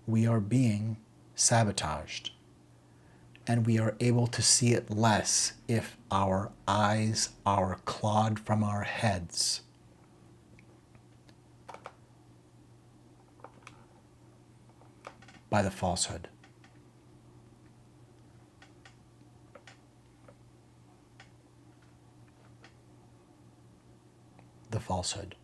We are being sabotaged, and we are able to see it less if our eyes are clawed from our heads. By the falsehood. The falsehood.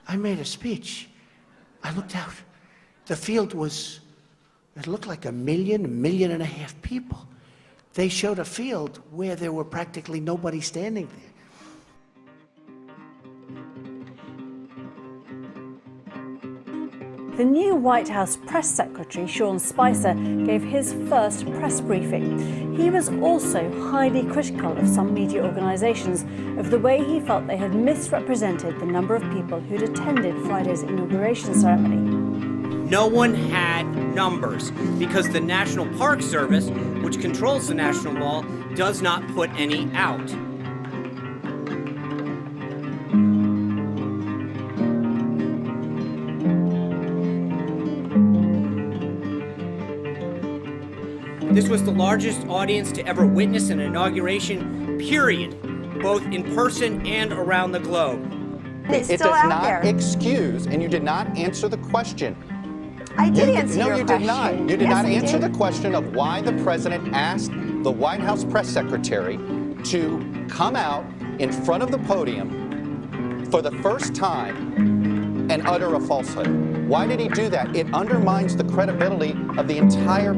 I made a speech. I looked out. The field was, it looked like 1.5 million people. They showed a field where there were practically nobody standing there. The new White House press secretary, Sean Spicer, gave his first press briefing. He was also highly critical of some media organisations of the way he felt they had misrepresented the number of people who'd attended Friday's inauguration ceremony. No one had numbers because the National Park Service, which controls the National Mall, does not put any out. This was the largest audience to ever witness an inauguration, period, both in person and around the globe. It does not excuse, and you did not answer the question. I did answer your question. No, you did not. You did not answer the question of why the president asked the White House press secretary to come out in front of the podium for the first time and utter a falsehood. Why did he do that? It undermines the credibility of the entire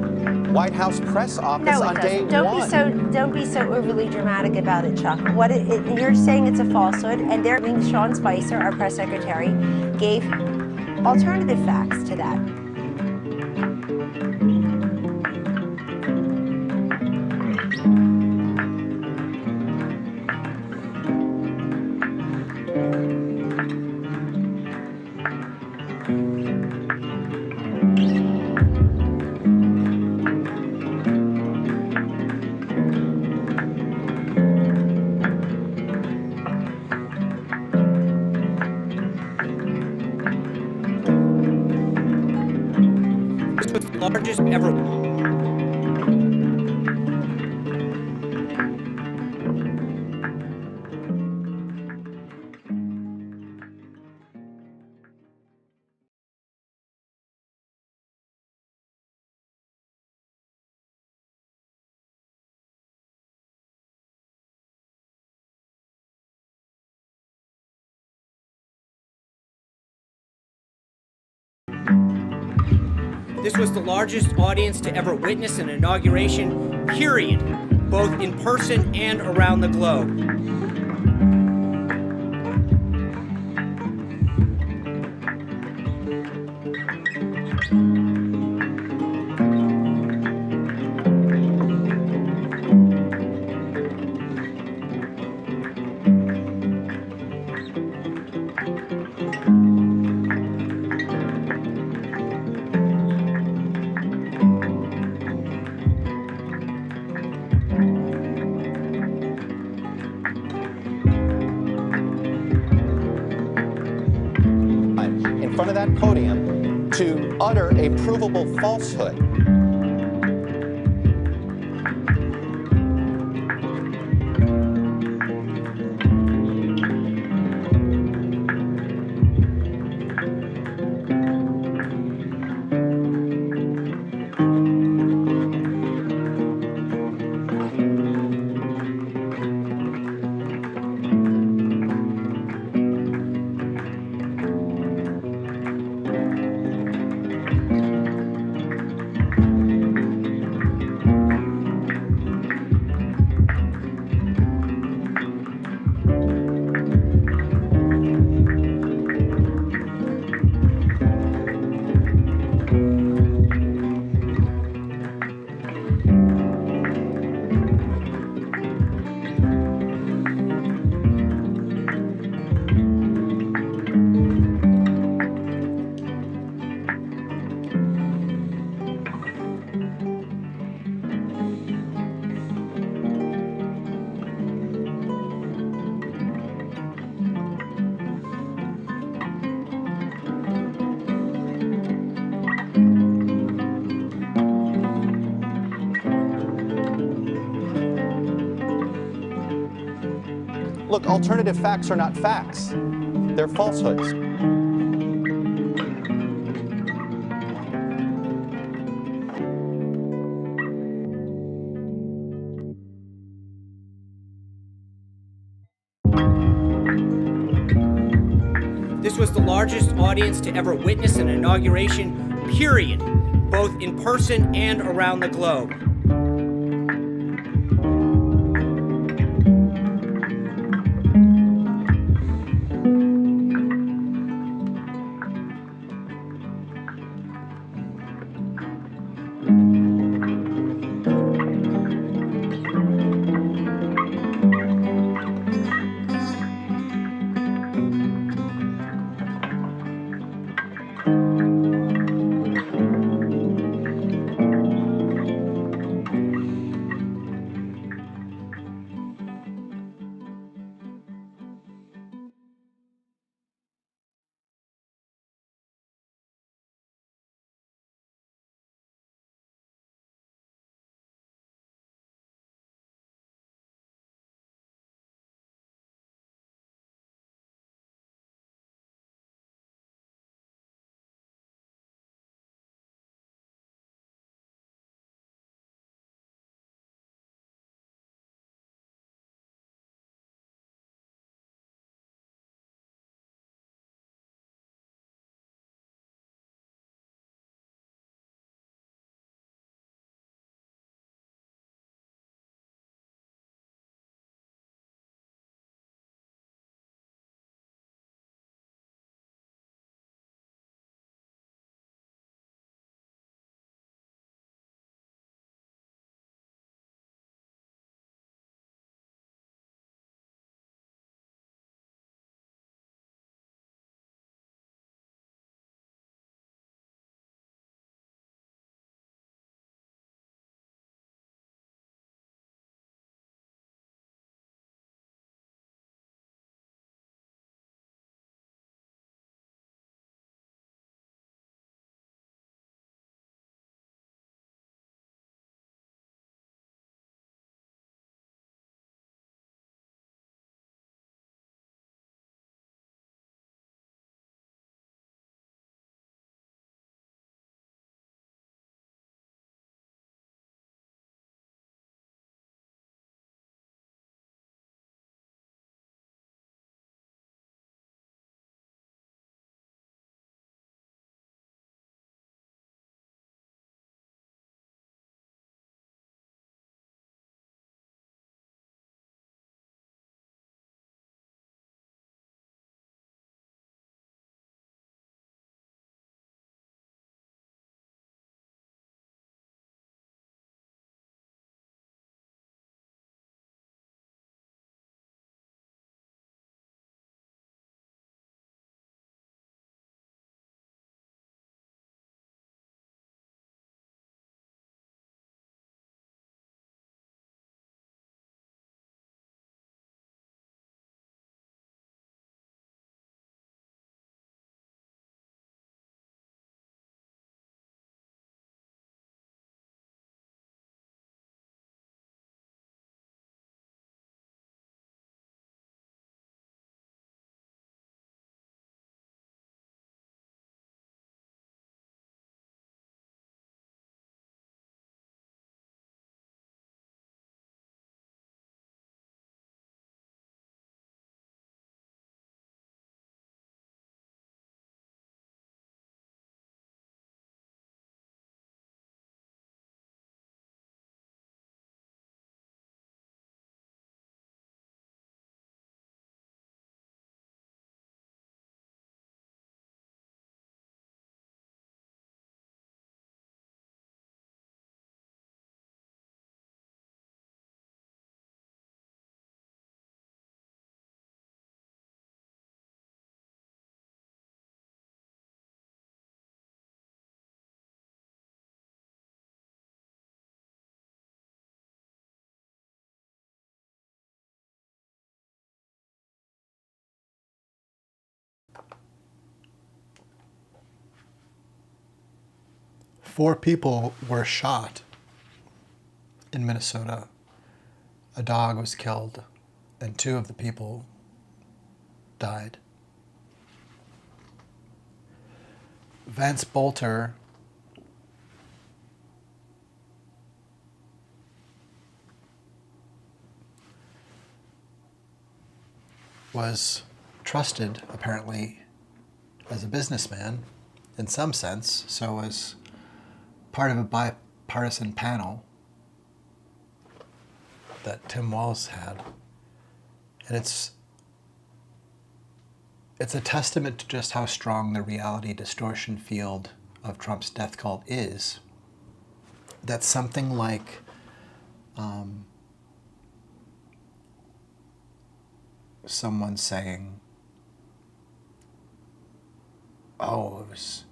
White House press office on day one. Don't be so overly dramatic about it, Chuck. You're saying it's a falsehood, and Sean Spicer, our press secretary, gave alternative facts to that. Largest ever. This was the largest audience to ever witness an inauguration, period, both in person and around the globe. In front of that podium to utter a provable falsehood. Look, alternative facts are not facts. They're falsehoods. This was the largest audience to ever witness an inauguration, period, both in person and around the globe. Four people were shot in Minnesota. A dog was killed. and 2 of the people died. Vance Bolter was trusted, apparently, as a businessman in some sense, so as part of a bipartisan panel that Tim Walz had. And it's a testament to just how strong the reality distortion field of Trump's death cult is, that something like someone saying, oh, it was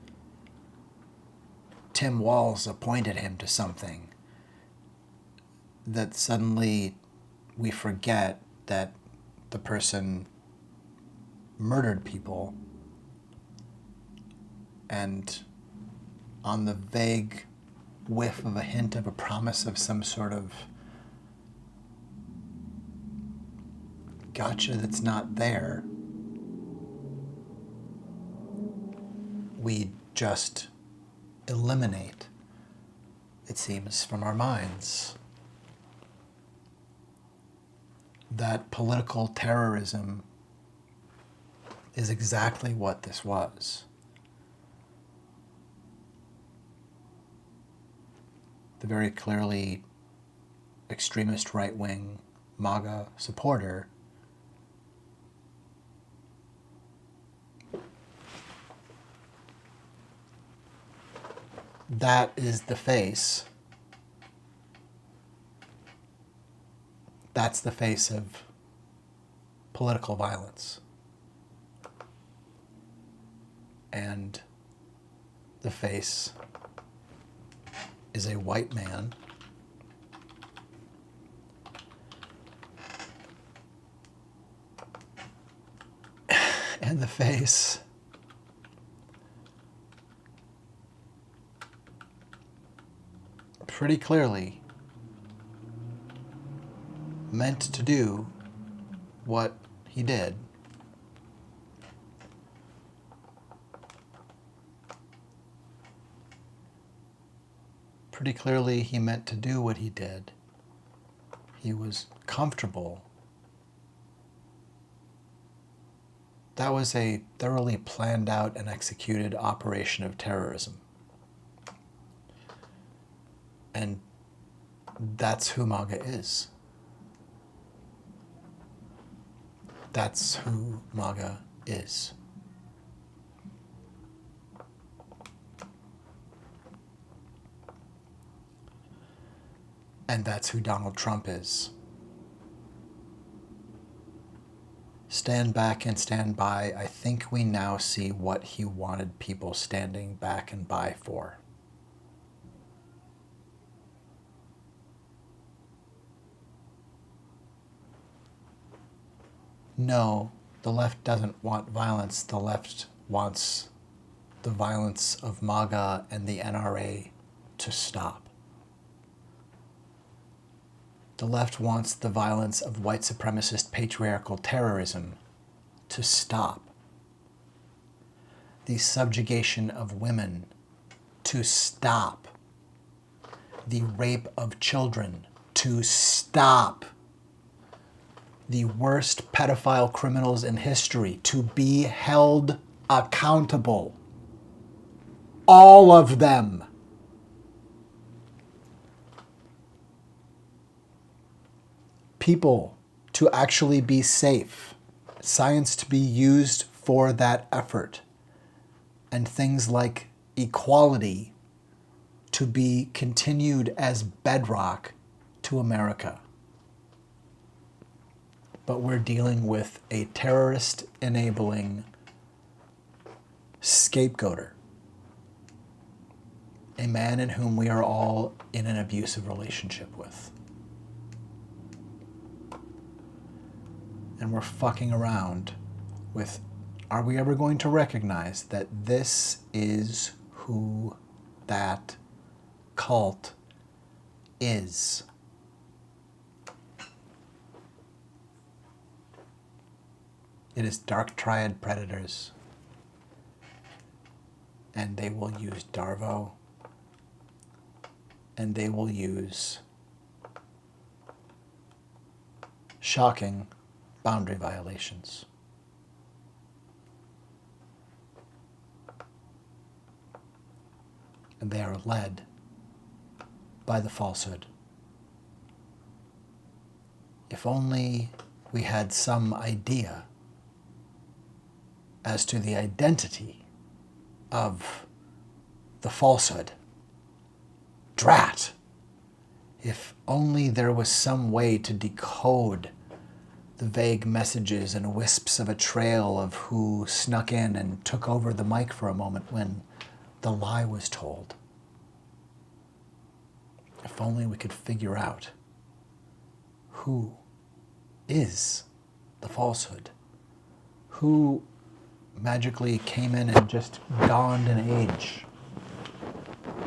Tim Walz appointed him to something, that suddenly we forget that the person murdered people, and on the vague whiff of a hint of a promise of some sort of gotcha that's not there, we just eliminate, it seems, from our minds that political terrorism is exactly what this was. The very clearly extremist right-wing MAGA supporter that is the face. That's the face of political violence. And the face is a white man and the face pretty clearly meant to do what he did. Pretty clearly he meant to do what he did. He was comfortable. That was a thoroughly planned out and executed operation of terrorism. And that's who MAGA is. That's who MAGA is. And that's who Donald Trump is. Stand back and stand by. I think we now see what he wanted people standing back and by for. No, the left doesn't want violence. The left wants the violence of MAGA and the NRA to stop. The left wants the violence of white supremacist patriarchal terrorism to stop. The subjugation of women to stop. The rape of children to stop. The worst pedophile criminals in history to be held accountable. All of them. People to actually be safe. Science to be used for that effort. And things like equality to be continued as bedrock to America. But we're dealing with a terrorist-enabling scapegoater. A man in whom we are all in an abusive relationship with. And we're fucking around with, are we ever going to recognize that this is who that cult is? It is dark triad predators, and they will use Darvo, and they will use shocking boundary violations. And they are led by the falsehood. If only we had some idea as to the identity of the falsehood. Drat! If only there was some way to decode the vague messages and wisps of a trail of who snuck in and took over the mic for a moment when the lie was told. If only we could figure out who is the falsehood, who magically came in and just donned an age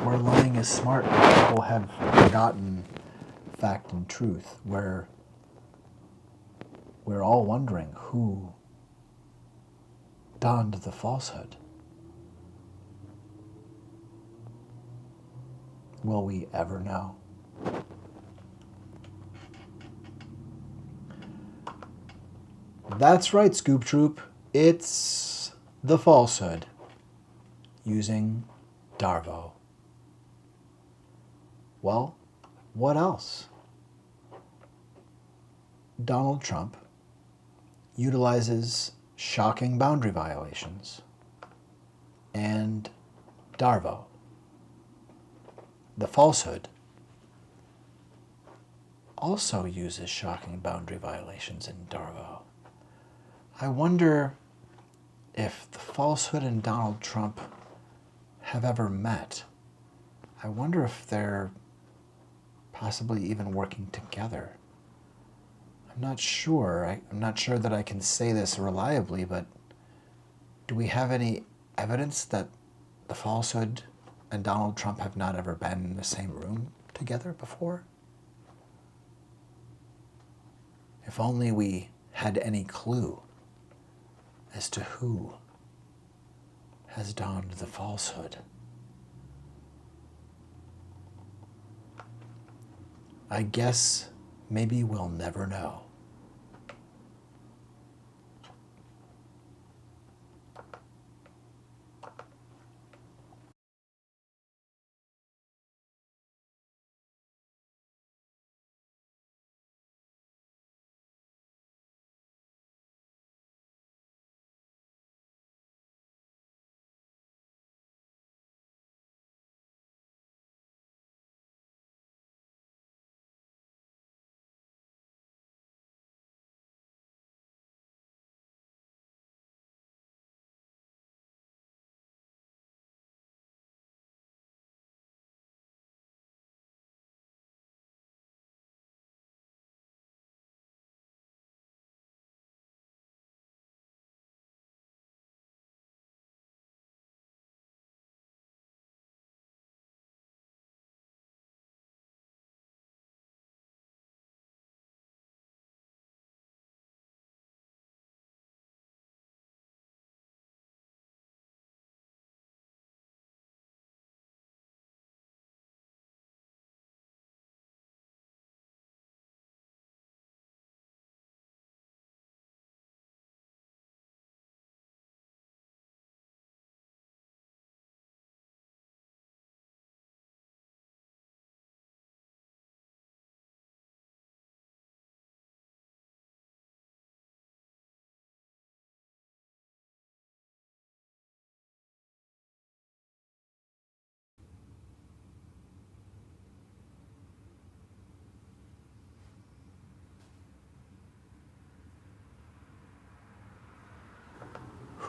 where lying is smart and people have forgotten fact and truth, where we're all wondering who donned the falsehood. Will we ever know? That's right, Scoop Troop. It's the falsehood using Darvo. Well, what else? Donald Trump utilizes shocking boundary violations and Darvo. The falsehood also uses shocking boundary violations in Darvo. I wonder if the falsehood and Donald Trump have ever met. I wonder if they're possibly even working together. I'm not sure. I'm not sure that I can say this reliably, but do we have any evidence that the falsehood and Donald Trump have not ever been in the same room together before? If only we had any clue as to who has donned the falsehood. I guess maybe we'll never know.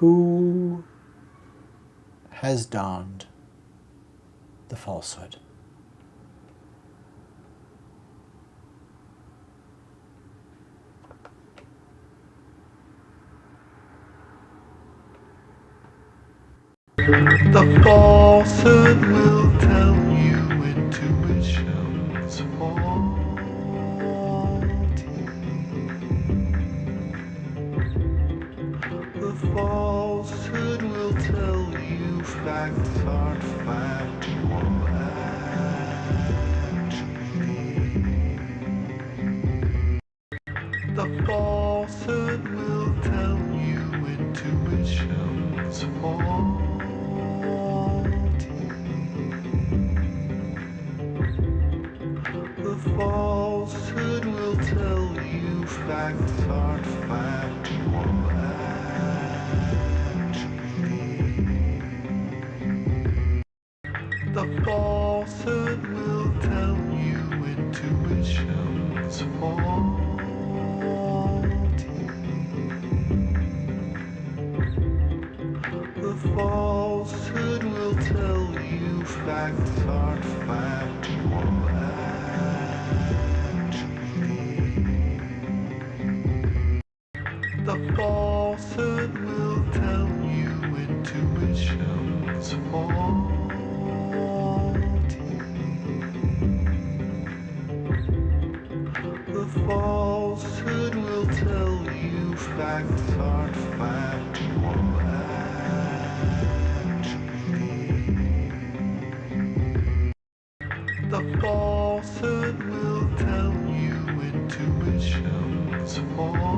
Who has donned the falsehood? The falsehood will tell you intuition's faulty. facts are factual. The falsehood will tell you intuition's faulty. The falsehood will tell you facts are factual. The falsehood will tell you intuition's faulty. The falsehood will tell you facts are factual. The falsehood will tell you intuition's faulty. The falsehood will tell you facts are factual. The falsehood will tell you intuition's faulty.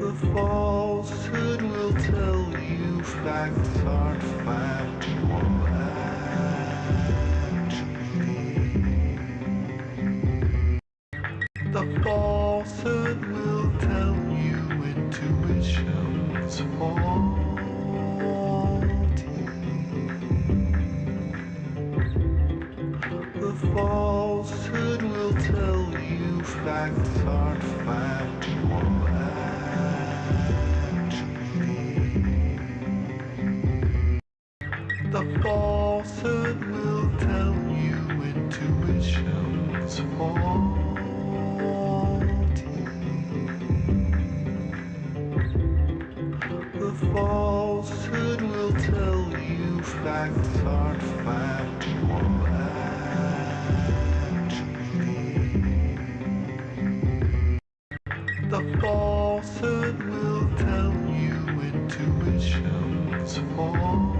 The falsehood will tell you facts are factual. The falsehood will tell you intuition's faulty. The falsehood will tell you facts are factual. The falsehood will tell you intuition's faulty. The falsehood will tell you facts are factual. The falsehood will tell you intuition's faulty.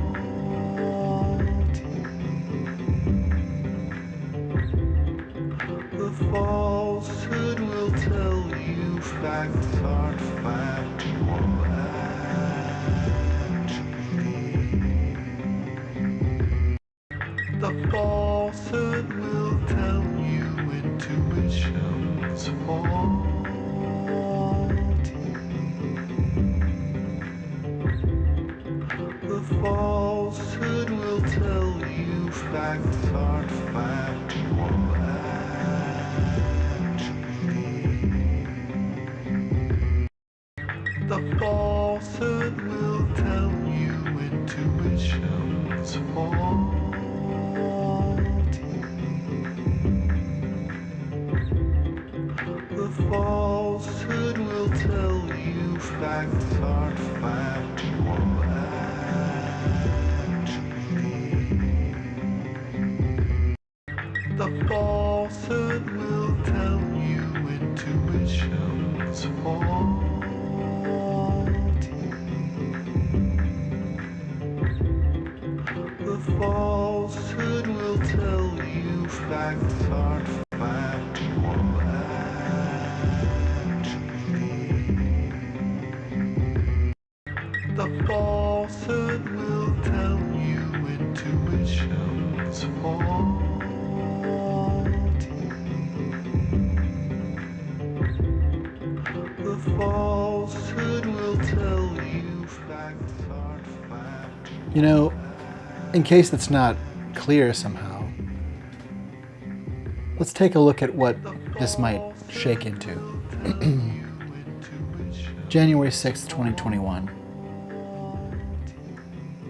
The falsehood will tell you facts are factual. The falsehood will tell you intuition's faulty. The falsehood will tell you facts are factual. The falsehood will tell you intuition's faulty. The falsehood will tell you facts are factual. The falsehood will tell you intuition's faulty. The falsehood will tell you facts are factual. The falsehood will tell you intuition's faulty. The falsehood will tell you facts are factual. You know, in case that's not clear somehow, let's take a look at what this might shake into. January 6th, 2021.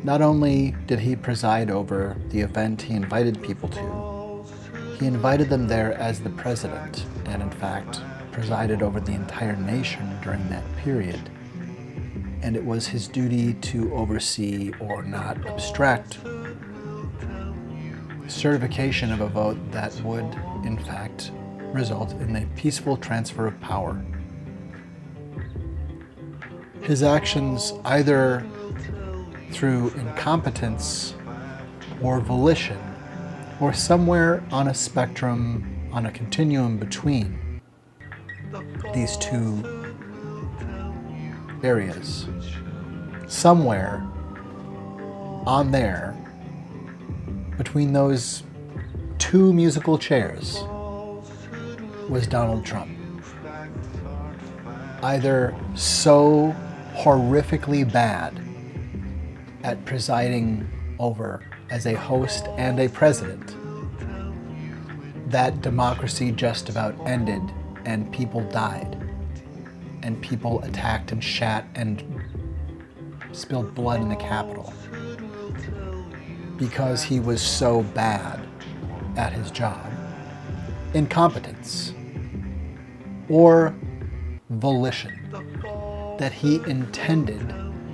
Not only did he preside over the event he invited people to, he invited them there as the president, and in fact, presided over the entire nation during that period. And it was his duty to oversee or not obstruct certification of a vote that would, in fact, result in a peaceful transfer of power. His actions, either through incompetence or volition, or somewhere on a spectrum, on a continuum between these two areas, somewhere on there, between those two musical chairs, was Donald Trump. Either so horrifically bad at presiding over as a host and a president that democracy just about ended and people died and people attacked and shat and spilled blood in the Capitol because he was so bad at his job. Incompetence or volition, that he intended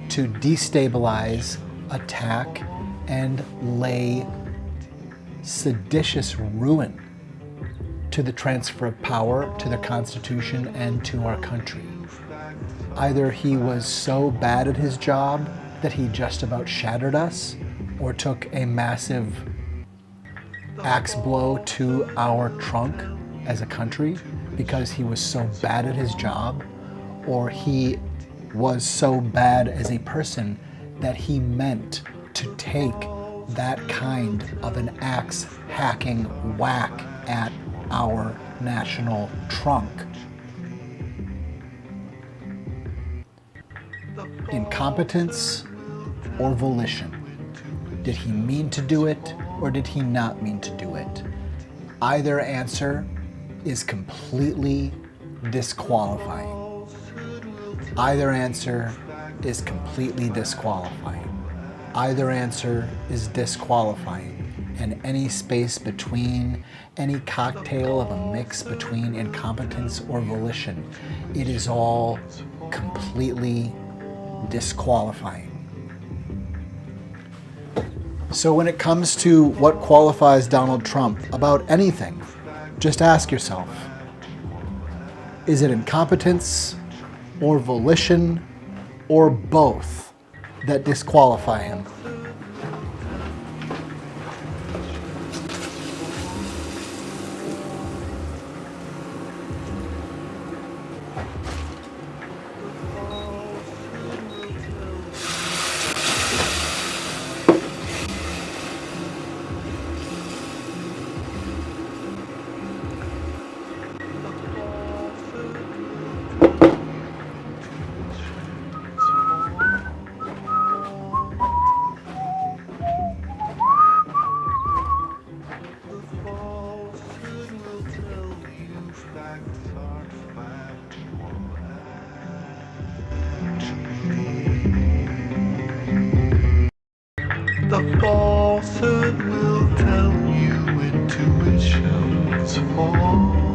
to destabilize, attack, and lay seditious ruin to the transfer of power, to the Constitution, and to our country. Either he was so bad at his job that he just about shattered us, or took a massive axe blow to our trunk as a country because he was so bad at his job, or he was so bad as a person that he meant to take that kind of an axe hacking whack at our national trunk. Incompetence or volition. Did he mean to do it or did he not mean to do it? Either answer is completely disqualifying. Either answer is completely disqualifying. Either answer is disqualifying. And any space between, any cocktail of a mix between incompetence or volition, it is all completely disqualifying. So when it comes to what qualifies Donald Trump about anything, just ask yourself, is it incompetence or volition or both that disqualify him? The falsehood will tell you intuition's faulty.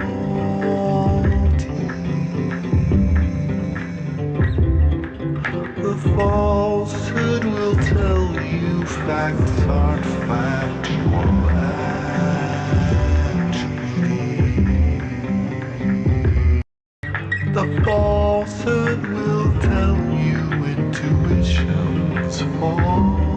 The falsehood will tell you facts aren't factual actually. The falsehood will tell you intuition's faulty.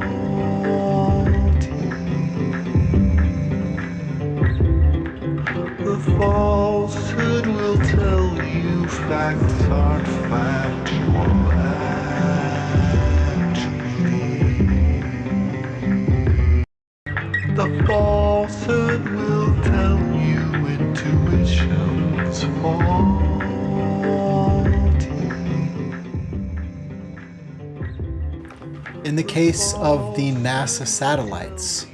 The falsehood will tell you facts aren't factual actually. The falsehood will tell you intuition's faulty. In the case of the NASA satellites,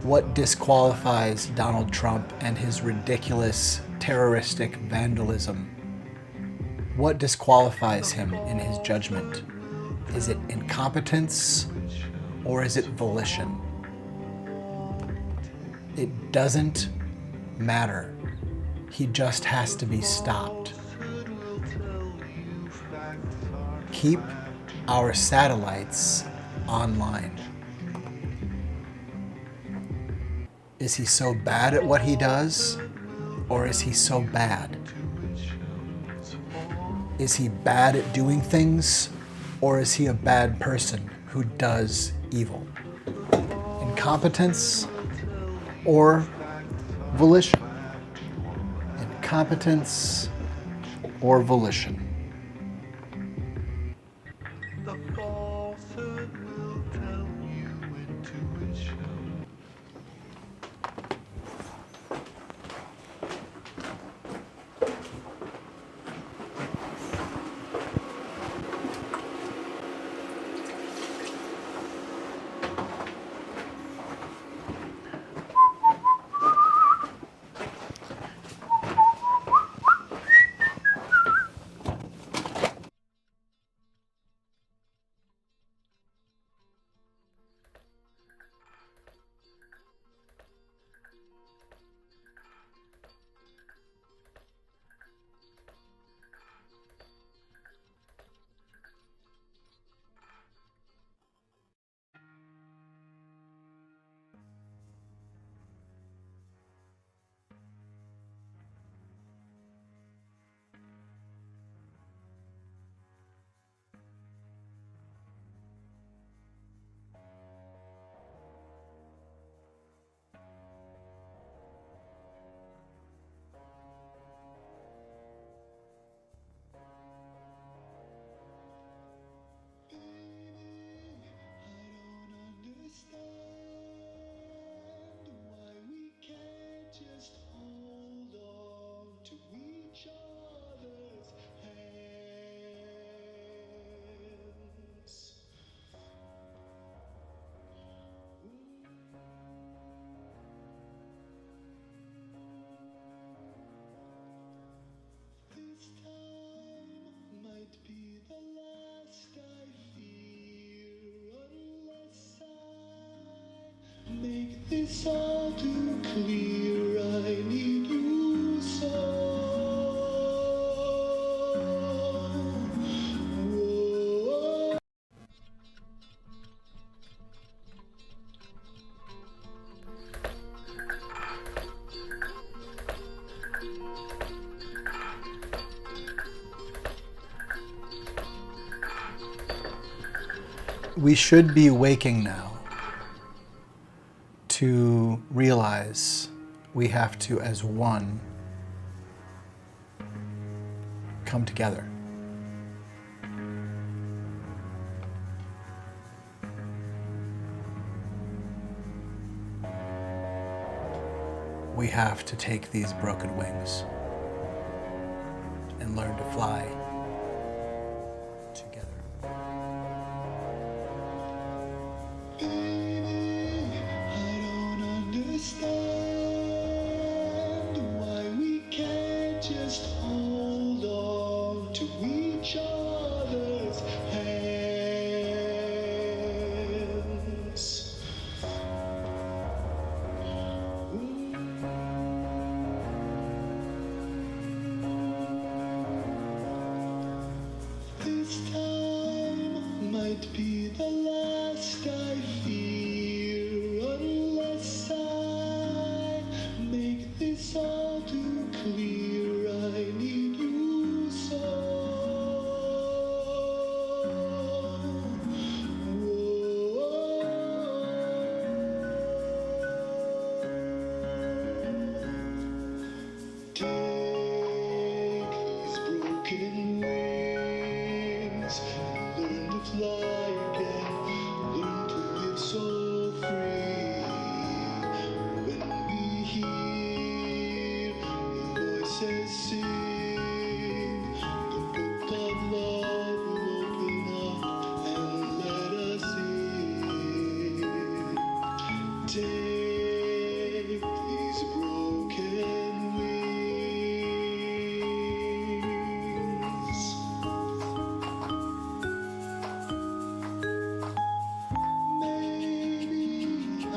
what disqualifies Donald Trump and his ridiculous terroristic vandalism? What disqualifies him in his judgment? Is it incompetence or is it volition? It doesn't matter. He just has to be stopped. Keep our satellites online. Is he so bad at what he does, or is he so bad? Is he bad at doing things, or is he a bad person who does evil? Incompetence or volition? Incompetence or volition? The falsehood will tell you intuition. Make this all too clear, I need you so. Whoa. We should be waking now to realize we have to, as one, come together. We have to take these broken wings and learn to fly together. Understand why we can't just hold on to each other's hands. This time might be the last I fear, unless I make this all too clear. I need you so. Take these broken wings and learn to fly again. Learn to live so free. When we hear your voices sing, the book of love will open up and let us in. Take these broken wings. Maybe I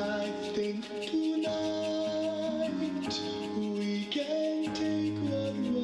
think tonight we can take what was.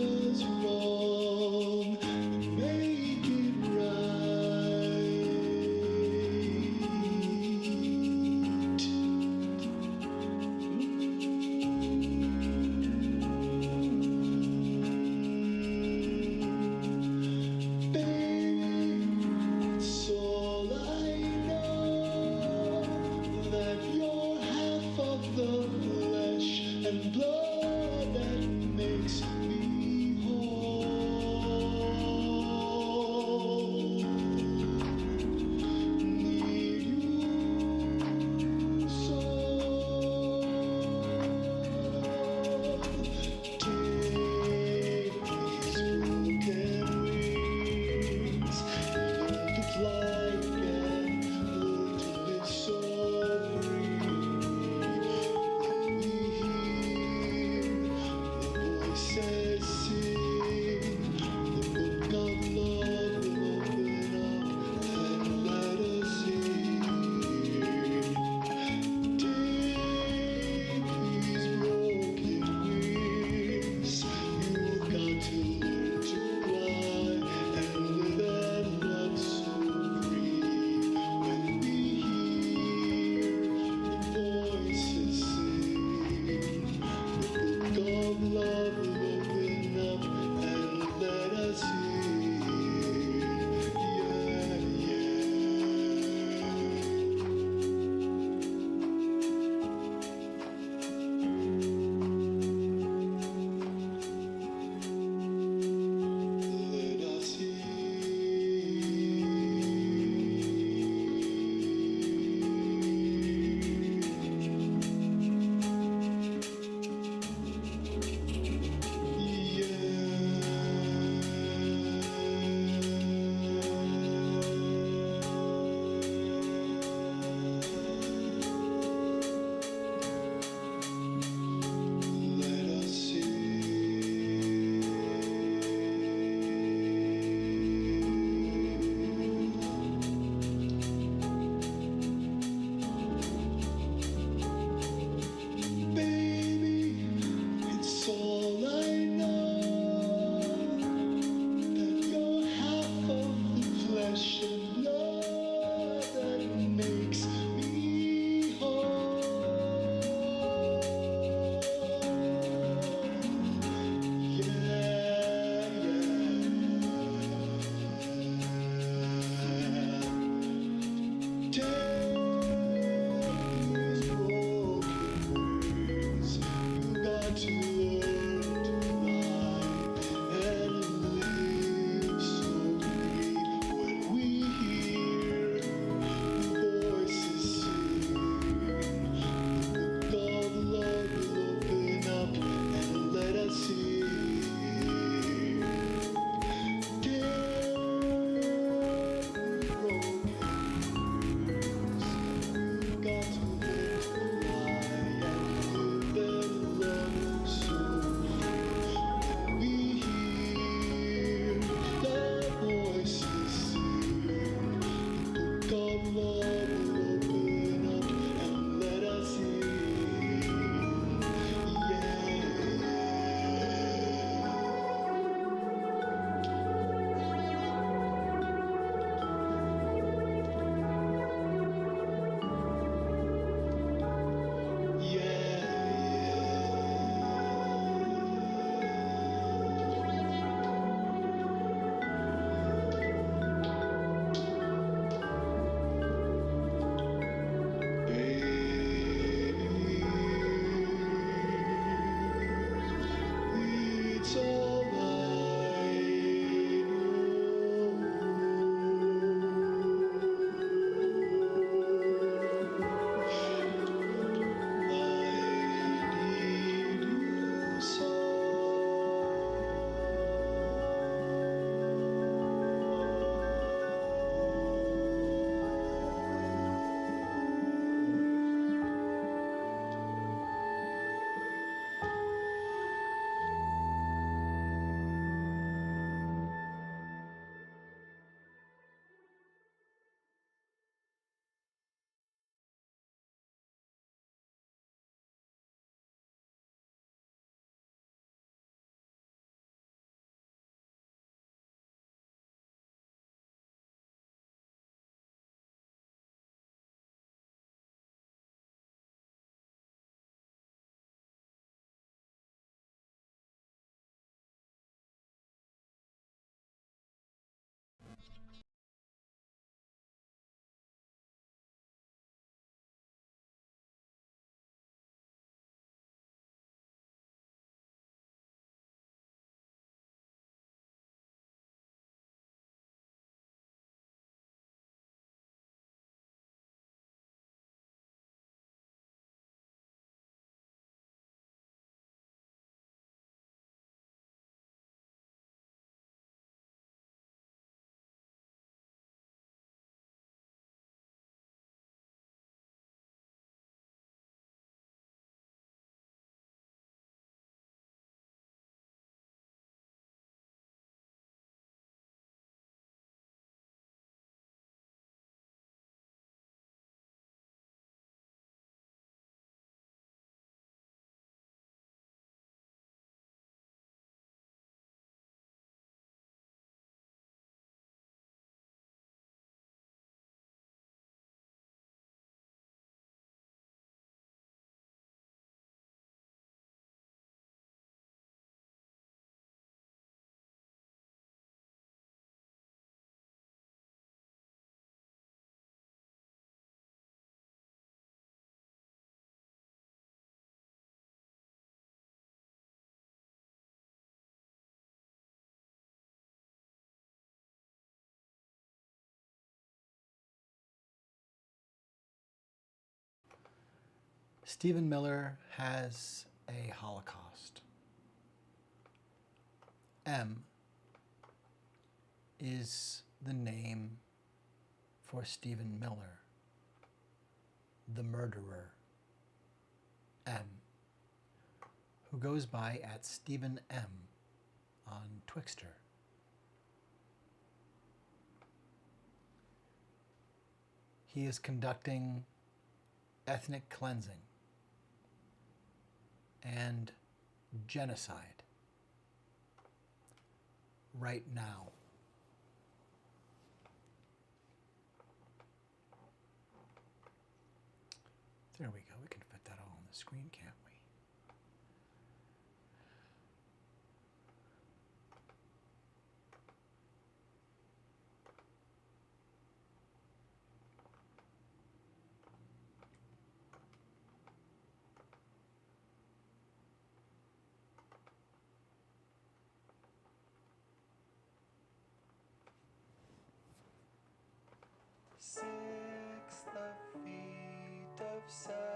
Stephen Miller has a Holocaust. M is the name for Stephen Miller, the murderer, M, who goes by at Stephen M on Twixter. He is conducting ethnic cleansing and genocide right now. There we go. We can fit that all on the screen, can't we? Six the feet of separation.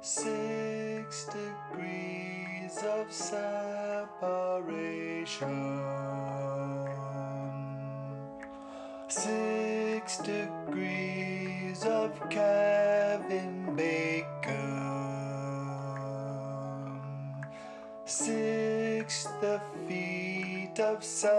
6 degrees of separation. 6 degrees of Kevin Bacon. 6 the feet of separation.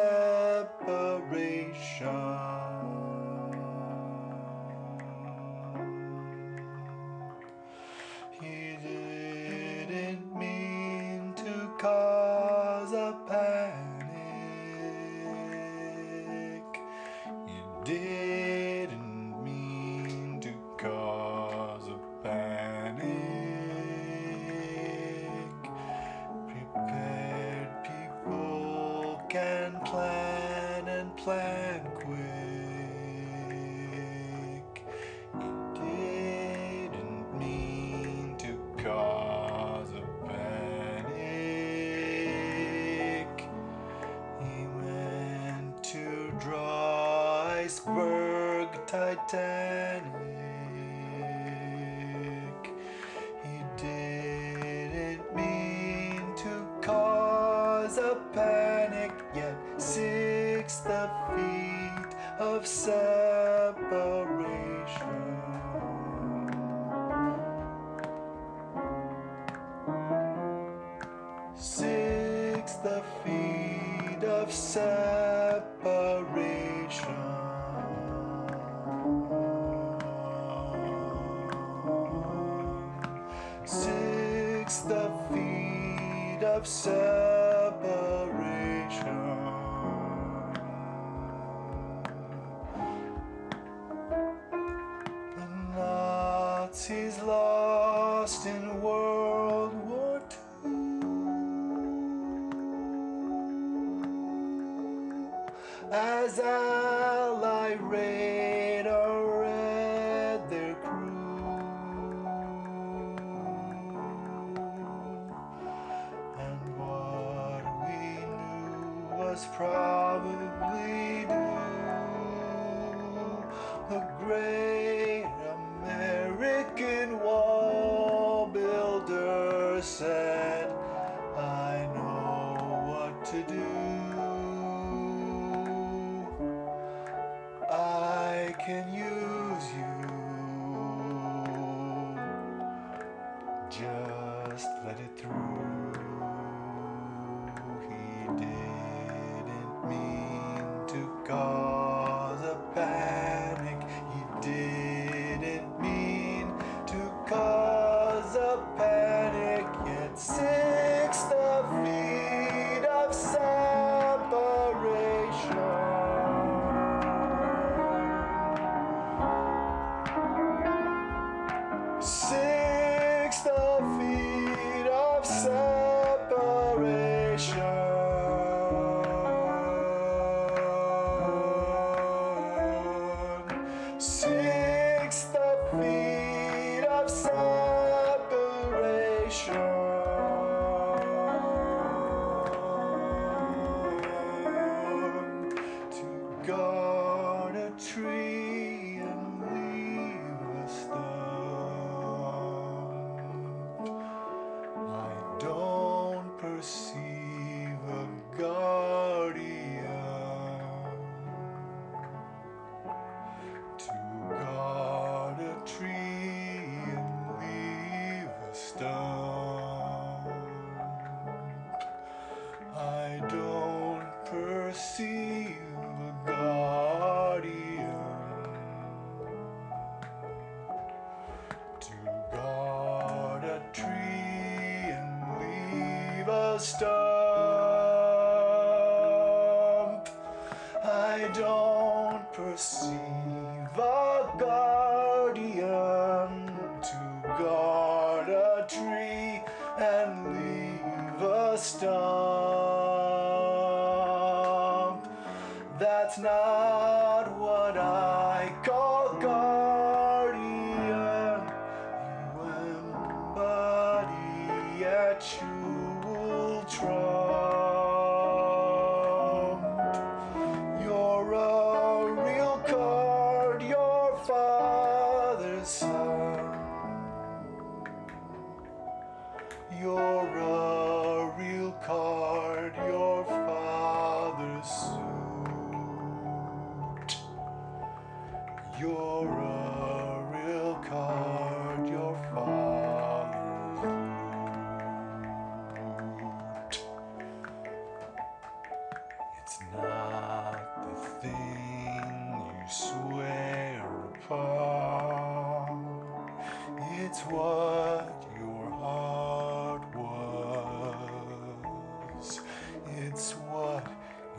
He didn't mean to cause a panic. He didn't mean to cause a panic. Prepared people can plan and plan quick. He didn't mean to cause a panic. He meant to draw iceberg Titanic. He didn't mean to cause a panic, yet 6 the feet of separation. 6 the feet of separation. 6 the feet of separation. The Nazis lost in World War II. As Allied radar read their crew, and what we knew was probably due. The great American wall builder said, I know what to do. I can use you. Just let it through. He didn't mean to cause a panic. He didn't mean to cause a panic. Yet 6 the feet of separation. 6 the feet of separation. 6 the feet of separation. To guard a tree a stump. I don't perceive a guardian to guard a tree and leave a stump. That's not what I call guardian. You embody a jewel trump. You're a real card, your father's son. You're a real card, your father's suit. You're a real card, your father's loot. It's not the thing you swear upon. It's what your heart was. It's what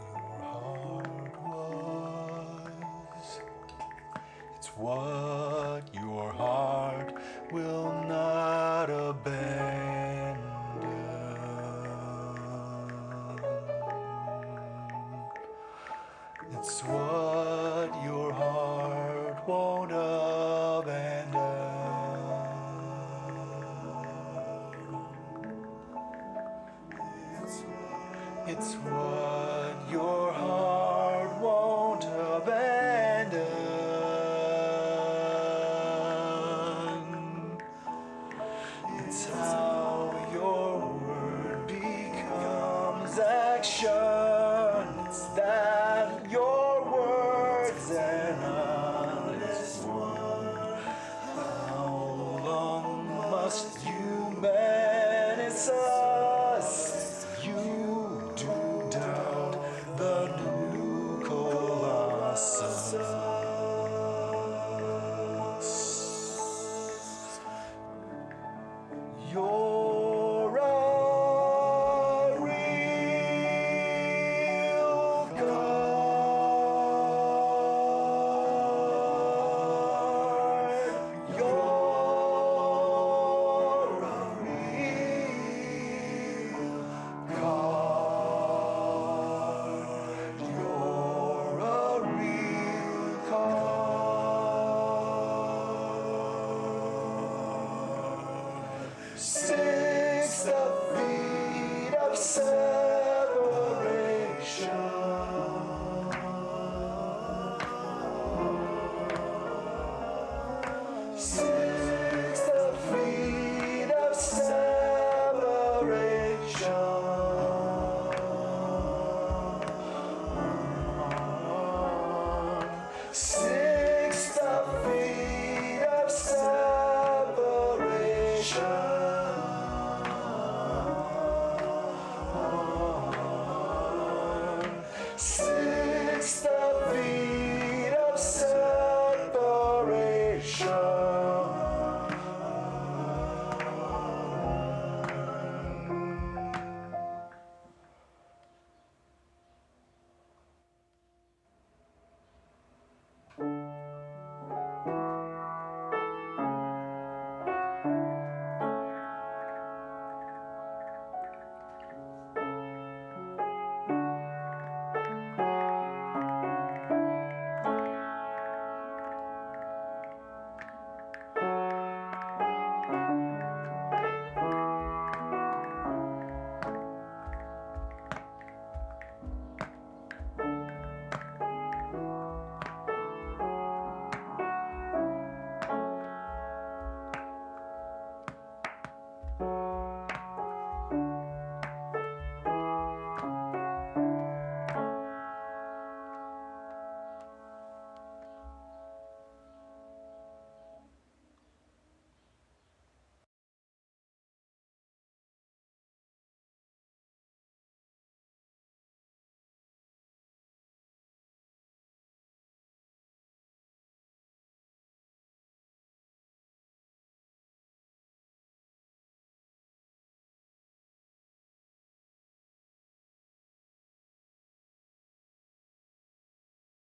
your heart was. It's what your heart will not abandon. It's what your heart won't abandon. It's what your heart won't abandon. It's how your word becomes action. It's that your words an honest one. How long must you menace us? You do doubt the new Colossus. You're a real card. You're a real card. You're a real card. 6 feet of separation. 6 feet of separation. 6 feet of separation. 6 feet of separation.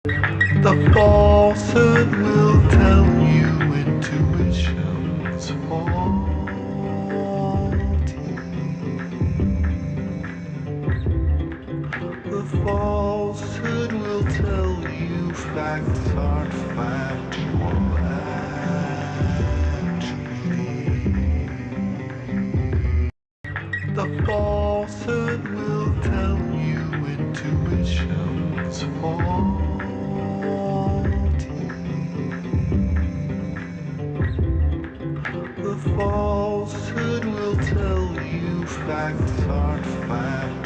The falsehood will tell you intuition's faulty. The falsehood will tell you facts aren't factual actually. The falsehood will tell you intuition's faulty. The falsehood will tell you facts aren't facts.